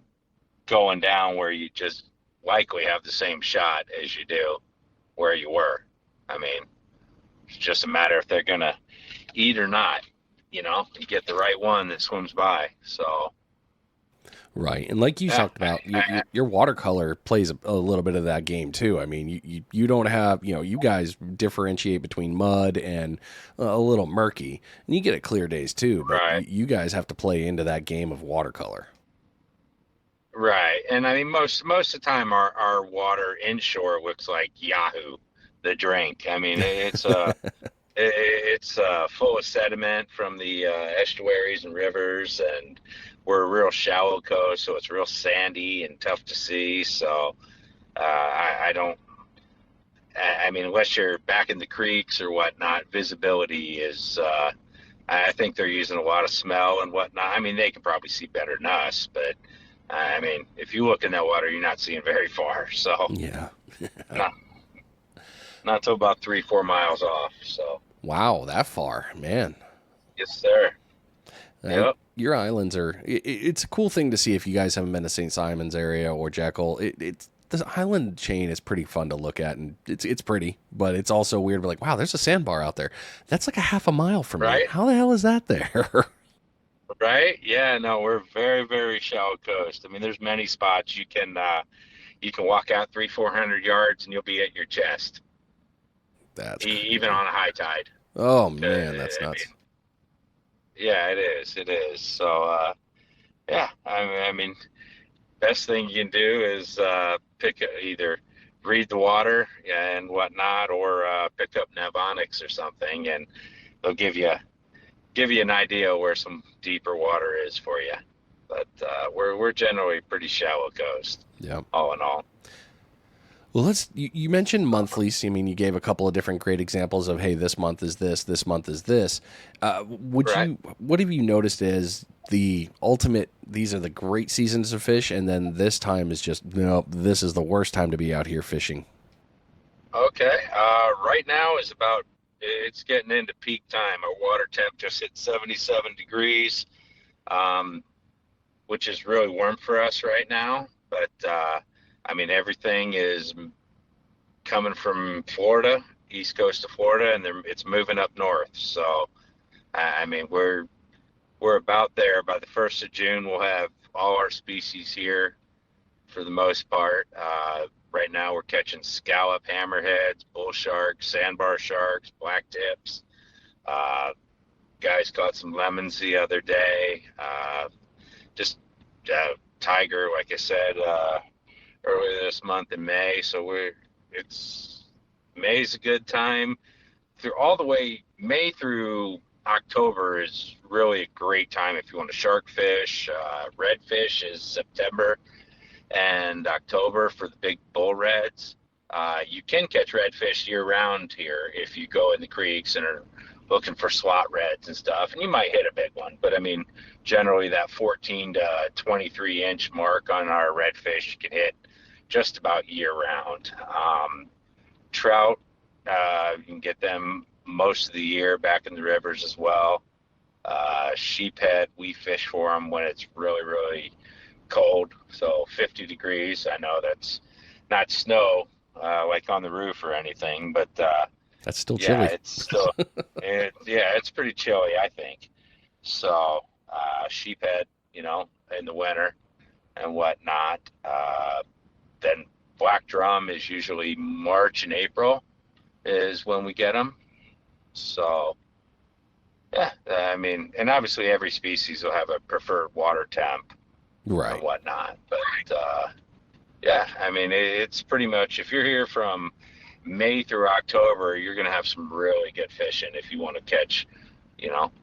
going down where you just likely have the same shot as you do where you were. I mean, it's just a matter if they're gonna eat or not. You get the right one that swims by. So Right. And like you yeah, talked about, your watercolor plays a little bit of that game too. I mean, you don't have, you guys differentiate between mud and a little murky, and you get it clear days too, but right, you guys have to play into that game of watercolor. right. And I mean, most of the time, our water inshore looks like Yahoo, the drink. I mean, it's full of sediment from the estuaries and rivers, and we're a real shallow coast, so it's real sandy and tough to see. So I don't. I mean, unless you're back in the creeks or whatnot, visibility is. I think they're using a lot of smell and whatnot. I mean, they can probably see better than us, but I mean, if you look in that water, you're not seeing very far. So Yeah. not not till about 3-4 miles off. So Wow, that far, man. yes, sir. And Yep. your islands are, it's a cool thing to see if you guys haven't been to St. Simon's area or Jekyll. It's the island chain is pretty fun to look at, and it's pretty, but it's also weird. We're like, wow, there's a sandbar out there. That's like a half a mile from me. Right. How the hell is that there? Right? Yeah, no, we're very, very shallow coast. I mean, there's many spots you can walk out 300-400 yards and you'll be at your chest, That's even crazy. on a high tide. Oh I man, that's nuts. mean, yeah, it is. It is. So, yeah, I mean, best thing you can do is either read the water and whatnot, or pick up Navonics or something, and they'll give you an idea where some deeper water is for you. But we're generally pretty shallow coast, Yeah. all in all. Well, you mentioned monthlies. I mean, you gave a couple of different great examples of, hey, this month is this month is this. Right. What have you noticed as the ultimate, these are the great seasons of fish, and then this time is just, no, this is the worst time to be out here fishing? Okay. Right now is it's getting into peak time. Our water temp just hit 77 degrees, um, which is really warm for us right now. But I mean, everything is coming from Florida, east coast of Florida, and it's moving up north. So I mean, we're about there. By the 1st of June, we'll have all our species here for the most part. Right now, we're catching scallop, hammerheads, bull sharks, sandbar sharks, black tips. Uh, Guys caught some lemons the other day. Just tiger, like I said, earlier this month in May. So it's May's a good time. Through all the way May through October is really a great time if you want to shark fish. Redfish is September and October for the big bull reds. You can catch redfish year round here if you go in the creeks and are looking for slot reds and stuff, and you might hit a big one. But I mean, generally that 14 to 23 inch mark on our redfish you can hit just about year round. Trout, you can get them most of the year back in the rivers as well. Sheephead, we fish for them when it's really, really cold. So 50 degrees. I know that's not snow like on the roof or anything, but That's still yeah, chilly. it's still, it's pretty chilly, I think. So sheephead, in the winter and whatnot. Then black drum is usually March and April is when we get them. So yeah, I mean, and obviously every species will have a preferred water temp and Right. whatnot. But yeah, I mean, it's pretty much if you're here from May through October, you're going to have some really good fishing if you want to catch,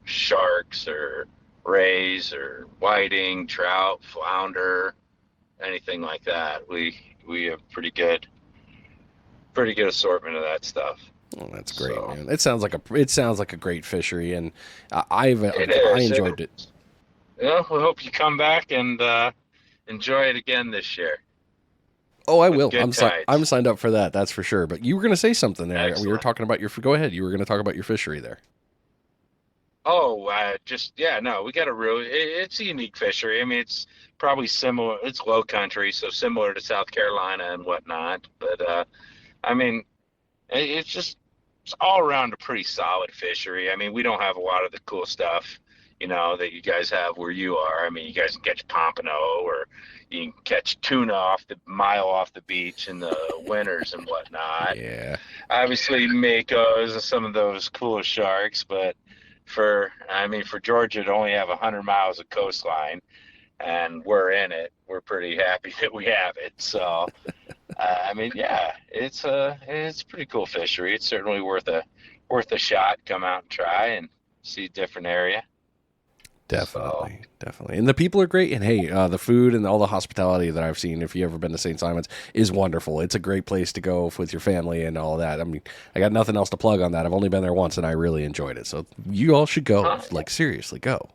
sharks or rays or whiting, trout, flounder, anything like that. We have pretty good assortment of that stuff. Oh, that's great, So man. It sounds like a great fishery, and it I is. enjoyed it. We hope you come back and enjoy it again this year Oh, I with will. good I'm tides. signed up for that. That's for sure. But you were going to say something there. We were Excellent. talking about your. Go ahead. You were going to talk about your fishery there. Oh, just yeah, no, we got a really it's a unique fishery. I mean, it's probably similar. It's low country, so similar to South Carolina and whatnot. But I mean, it's just it's all around a pretty solid fishery. I mean, we don't have a lot of the cool stuff, that you guys have where you are. I mean, you guys can catch pompano or you can catch tuna off the mile off the beach in the winters and whatnot. Yeah. Obviously, makos and some of those cooler sharks, but for Georgia to only have 100 miles of coastline and we're in it, we're pretty happy that we have it. So, yeah, it's a pretty cool fishery. It's certainly worth a shot. Come out and try and see a different area. So, Definitely, definitely, and the people are great. And hey, the food and all the hospitality that I've seen, if you ever been to St. Simon's, is wonderful. It's a great place to go with your family and all that. I mean, I got nothing else to plug on that. I've only been there once, and I really enjoyed it. So you all should go. huh, Like seriously, go.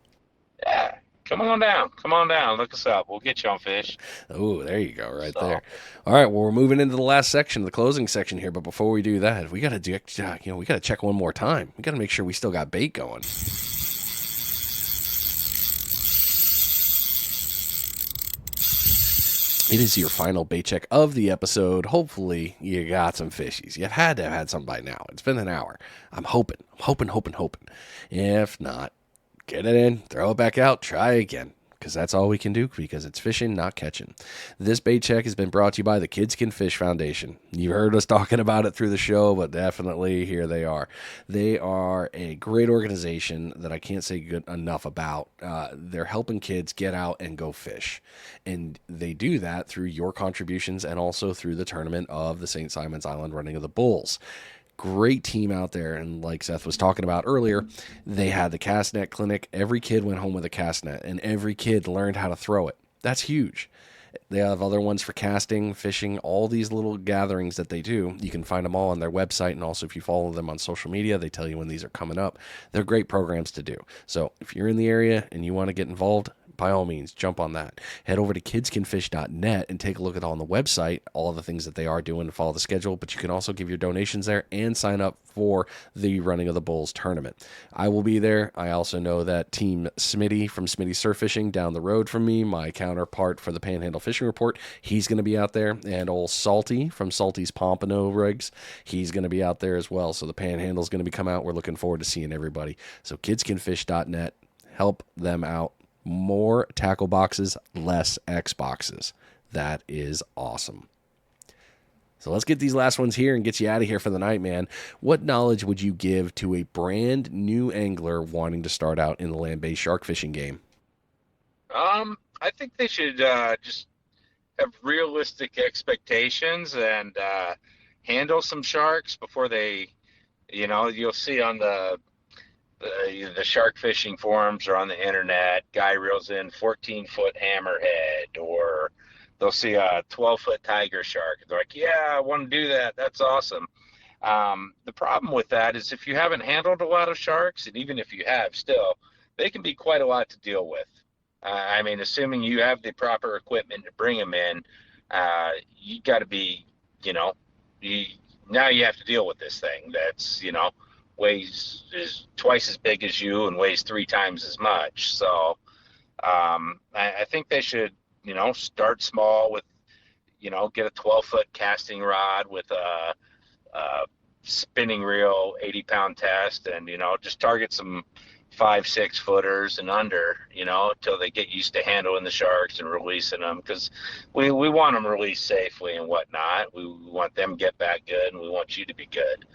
yeah, come on down. Come on down. Look us up. We'll get you on fish. Oh, there you go, right there. So, All right, well, we're moving into the last section, the closing section here. But before we do that, we got to do, we got to check one more time. We got to make sure we still got bait going. It is your final bait check of the episode. Hopefully, you got some fishies. You've had to have had some by now. It's been an hour. I'm hoping. If not, get it in, throw it back out, try again. Because that's all we can do, because it's fishing, not catching. This bait check has been brought to you by the Kids Can Fish Foundation. You heard us talking about it through the show, but definitely here they are. They are a great organization that I can't say good enough about. They're helping kids get out and go fish. And they do that through your contributions and also through the tournament of the St. Simon's Island Running of the Bulls. Great team out there, and like Seth was talking about earlier, they had the cast net clinic. Every kid went home with a cast net, and every kid learned how to throw it. That's huge. They have other ones for casting, fishing, all these little gatherings that they do. You can find them all on their website, and also if you follow them on social media, they tell you when these are coming up. They're great programs to do. So if you're in the area and you want to get involved, by all means, jump on that. Head over to kidscanfish.net and take a look at on the website all of the things that they are doing to follow the schedule, but you can also give your donations there and sign up for the Running of the Bulls tournament. I will be there. I also know that Team Smitty from Smitty Surf Fishing down the road from me, my counterpart for the Panhandle Fishing Report, he's going to be out there. And old Salty from Salty's Pompano Rigs, he's going to be out there as well. So the Panhandle's going to be coming out. We're looking forward to seeing everybody. So kidscanfish.net, help them out. More tackle boxes, less X boxes. That is awesome. So let's get these last ones here and get you out of here for the night, man. What knowledge would you give to a brand new angler wanting to start out in the land-based shark fishing game? I think they should just have realistic expectations and handle some sharks before you'll see on the shark fishing forums or on the internet, guy reels in 14-foot hammerhead, or they'll see a 12-foot tiger shark. They're like, yeah, I want to do that. That's awesome. The problem with that is if you haven't handled a lot of sharks, and even if you have still, they can be quite a lot to deal with. Assuming you have the proper equipment to bring them in, you got to be, now you have to deal with this thing that's, is twice as big as you and weighs 3 times as much. So I think they should, start small with, get a 12-foot casting rod with a spinning reel, 80-pound test, and, just target some 5-6 footers and under, until they get used to handling the sharks and releasing them, because we want them released safely and whatnot. We want them to get back good, and we want you to be good.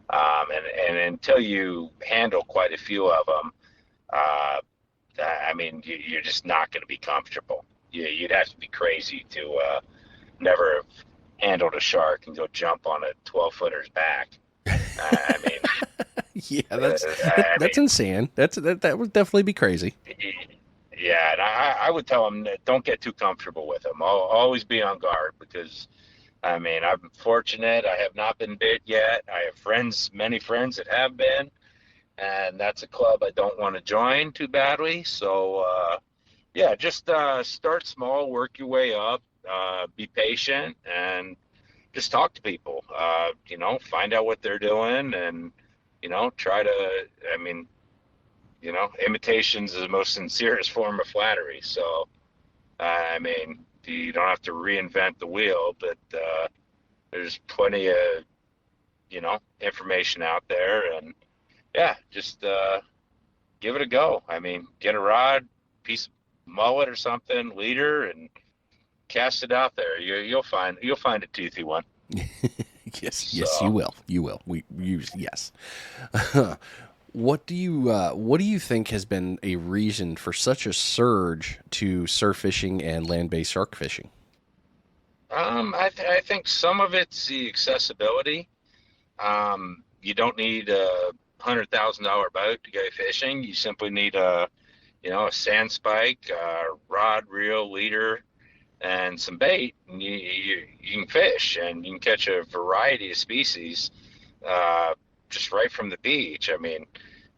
And until you handle quite a few of them, you're just not going to be comfortable. You'd have to be crazy to never have handled a shark and go jump on a 12-footer's back. I mean, Yeah, I that's mean, insane. That would definitely be crazy. yeah, and I would tell them that don't get too comfortable with them. Always be on guard because I mean I'm fortunate. I have not been bit yet. I have friends, many friends that have been, and that's a club I don't want to join too badly. So yeah, just start small, work your way up, be patient, and just talk to people. Find out what they're doing, and try to. I mean, imitation's the most sincerest form of flattery. So, I mean, you don't have to reinvent the wheel, but there's plenty of information out there, and yeah, just give it a go. I mean, get a rod, piece of mullet or something, leader, and cast it out there. You'll find a toothy one. Yes, you So. will. You will. We use yes. What do you think has been a reason for such a surge to surf fishing and land-based shark fishing? I think some of it's the accessibility. You don't need a $100,000 boat to go fishing. You simply need a sand spike, rod, reel, leader, and some bait. And you can fish, and you can catch a variety of species uh, just right from the beach. I mean,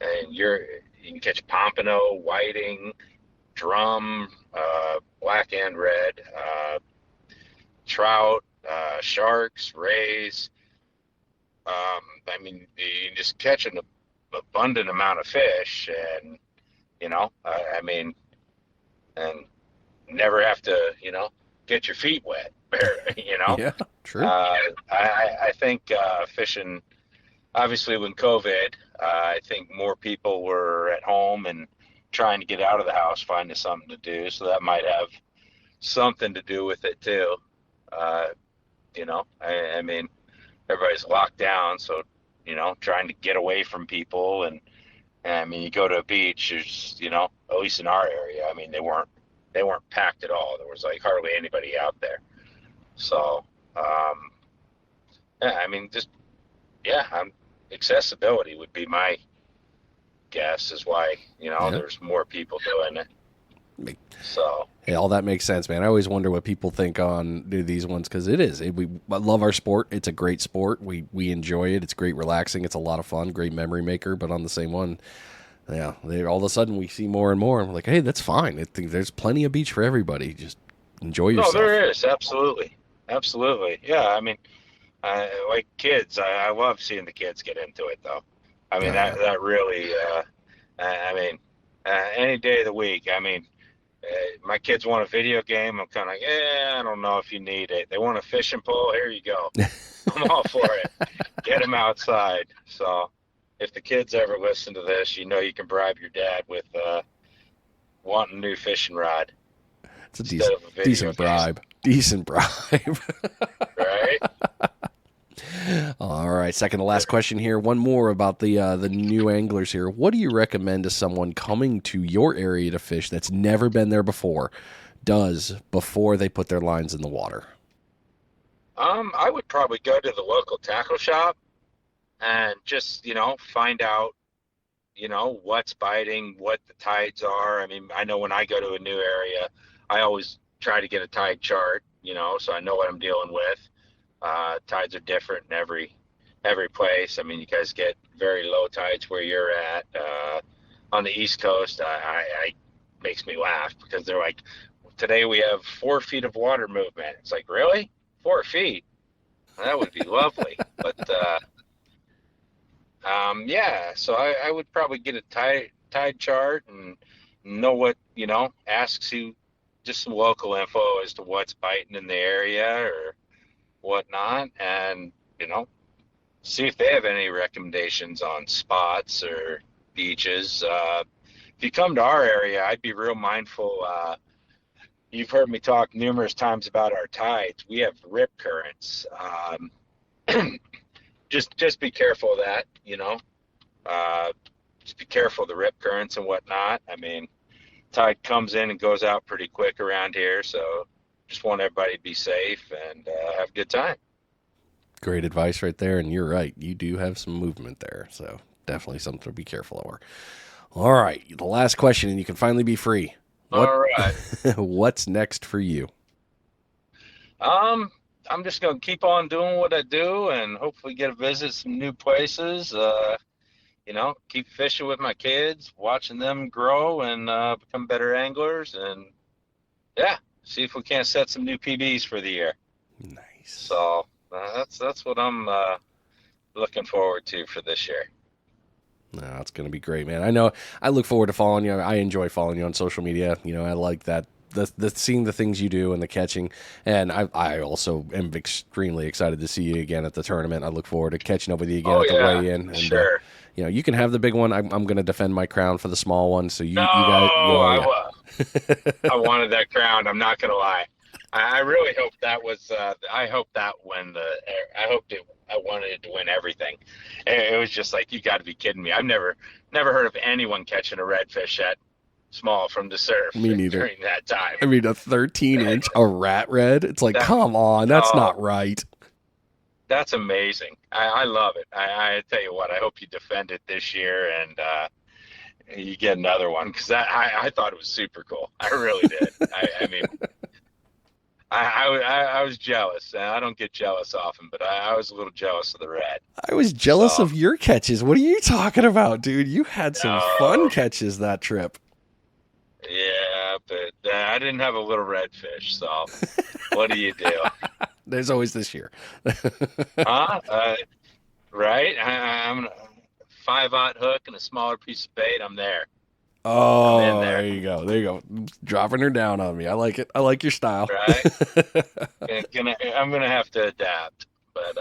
and you can catch pompano, whiting, drum, black and red, trout, sharks, rays. I mean, you just catch an abundant amount of fish, and I mean, and never have to, get your feet wet. You know, Yeah, true. I think fishing. Obviously, when COVID, I think more people were at home and trying to get out of the house, finding something to do. So that might have something to do with it too. Uh, I mean, everybody's locked down, so trying to get away from people, and I mean, you go to a beach, there's at least in our area, I mean, they weren't packed at all. There was like hardly anybody out there. So yeah, I mean, just yeah, accessibility would be my guess is why Yeah. there's more people doing it. So Hey, all that makes sense, man. I always wonder what people think on these ones because it is. We love our sport. It's a great sport. We enjoy it. It's great, relaxing. It's a lot of fun. Great memory maker. But on the same one, yeah, all of a sudden we see more and more. I'm like, hey, that's fine. I think there's plenty of beach for everybody. Just enjoy no, yourself. there is absolutely, absolutely. Yeah, I mean, like kids, I love seeing the kids get into it though. I mean, Oh that yeah, that really, I mean, any day of the week. I mean, my kids want a video game. I'm kind of like, I don't know if you need it. They want a fishing pole. Here you go. I'm all for it. Get them outside. So, if the kids ever listen to this, you can bribe your dad with wanting a new fishing rod it's a instead decent of a video decent game, bribe. Decent bribe. right? All right, second to last question here. One more about the new anglers here. What do you recommend to someone coming to your area to fish that's never been there before does before they put their lines in the water? I would probably go to the local tackle shop and just find out what's biting, what the tides are. I mean, I know when I go to a new area, I always try to get a tide chart, so I know what I'm dealing with. Tides are different in every place. I mean, you guys get very low tides where you're at. On the East Coast, I makes me laugh because they're like, today we have 4 feet of water movement. It's like, really? 4 feet? That would be lovely. But yeah, so I would probably get a tide chart and know what, asks you just some local info as to what's biting in the area or whatnot, and see if they have any recommendations on spots or beaches. If you come to our area, I'd be real mindful. You've heard me talk numerous times about our tides. We have rip currents. Just be careful of that. Uh, just be careful of the rip currents and whatnot. I mean, tide comes in and goes out pretty quick around here, so just want everybody to be safe and have a good time. Great advice right there, and you're right. You do have some movement there, so definitely something to be careful over. All right, the last question, and you can finally be free. All right. What's next for you? I'm just gonna keep on doing what I do and hopefully get to visit some new places. Keep fishing with my kids, watching them grow and become better anglers, and yeah, see if we can't set some new PBs for the year. Nice. So that's what I'm looking forward to for this year. No, it's going to be great, man. I know. I look forward to following you. I enjoy following you on social media. I like that. The seeing the things you do and the catching, and I also am extremely excited to see you again at the tournament. I look forward to catching up with you again at the weigh-in. And, sure. You can have the big one. I'm going to defend my crown for the small one. So you guys, I wanted that crown. I'm not going to lie. I really hope that was. I hope that when I wanted to win everything. It was just like, you got to be kidding me. I've never heard of anyone catching a redfish at small from the surf. Me neither. During that time. I mean, a 13-inch, a rat red. It's like, come on, that's not right. That's amazing. I love it. I tell you what, I hope you defend it this year and you get another one, because I thought it was super cool. I really did. I mean, I was jealous. I don't get jealous often, but I was a little jealous of the red. I was jealous of your catches. What are you talking about, dude? You had some fun catches that trip. Yeah, but I didn't have a little redfish, so what do you do? There's always this year. Right? I'm a 5/0 hook and a smaller piece of bait. I'm there. Oh, there you go. There you go. Dropping her down on me. I like it. I like your style. Right? I'm gonna have to adapt, but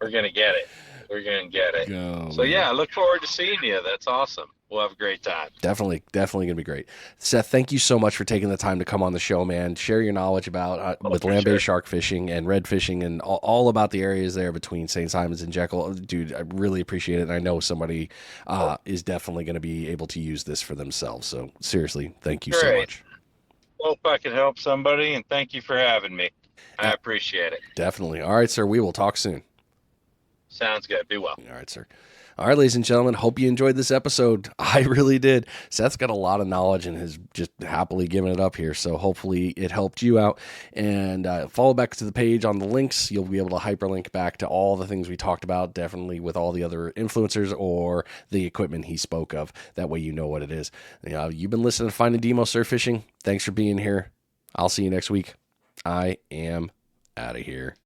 we're gonna get it. We're gonna get it. So yeah, I look forward to seeing you. That's awesome. We'll have a great time. Definitely gonna be great. Seth, thank you so much for taking the time to come on the show, man. Share your knowledge about with land-based shark fishing and red fishing and all about the areas there between St. Simons and Jekyll. Dude, I really appreciate it. And I know somebody is definitely going to be able to use this for themselves. So seriously, thank you so much. Hope I can help somebody, and thank you for having me. I appreciate it. Definitely. All right, sir. We will talk soon. Sounds good. Be well. All right, sir. All right, ladies and gentlemen, hope you enjoyed this episode. I really did. Seth's got a lot of knowledge and has just happily given it up here, so hopefully it helped you out. And follow back to the page on the links. You'll be able to hyperlink back to all the things we talked about, definitely with all the other influencers or the equipment he spoke of. That way you know what it is. You've been listening to Finding Demo Surf Fishing. Thanks for being here. I'll see you next week. I am out of here.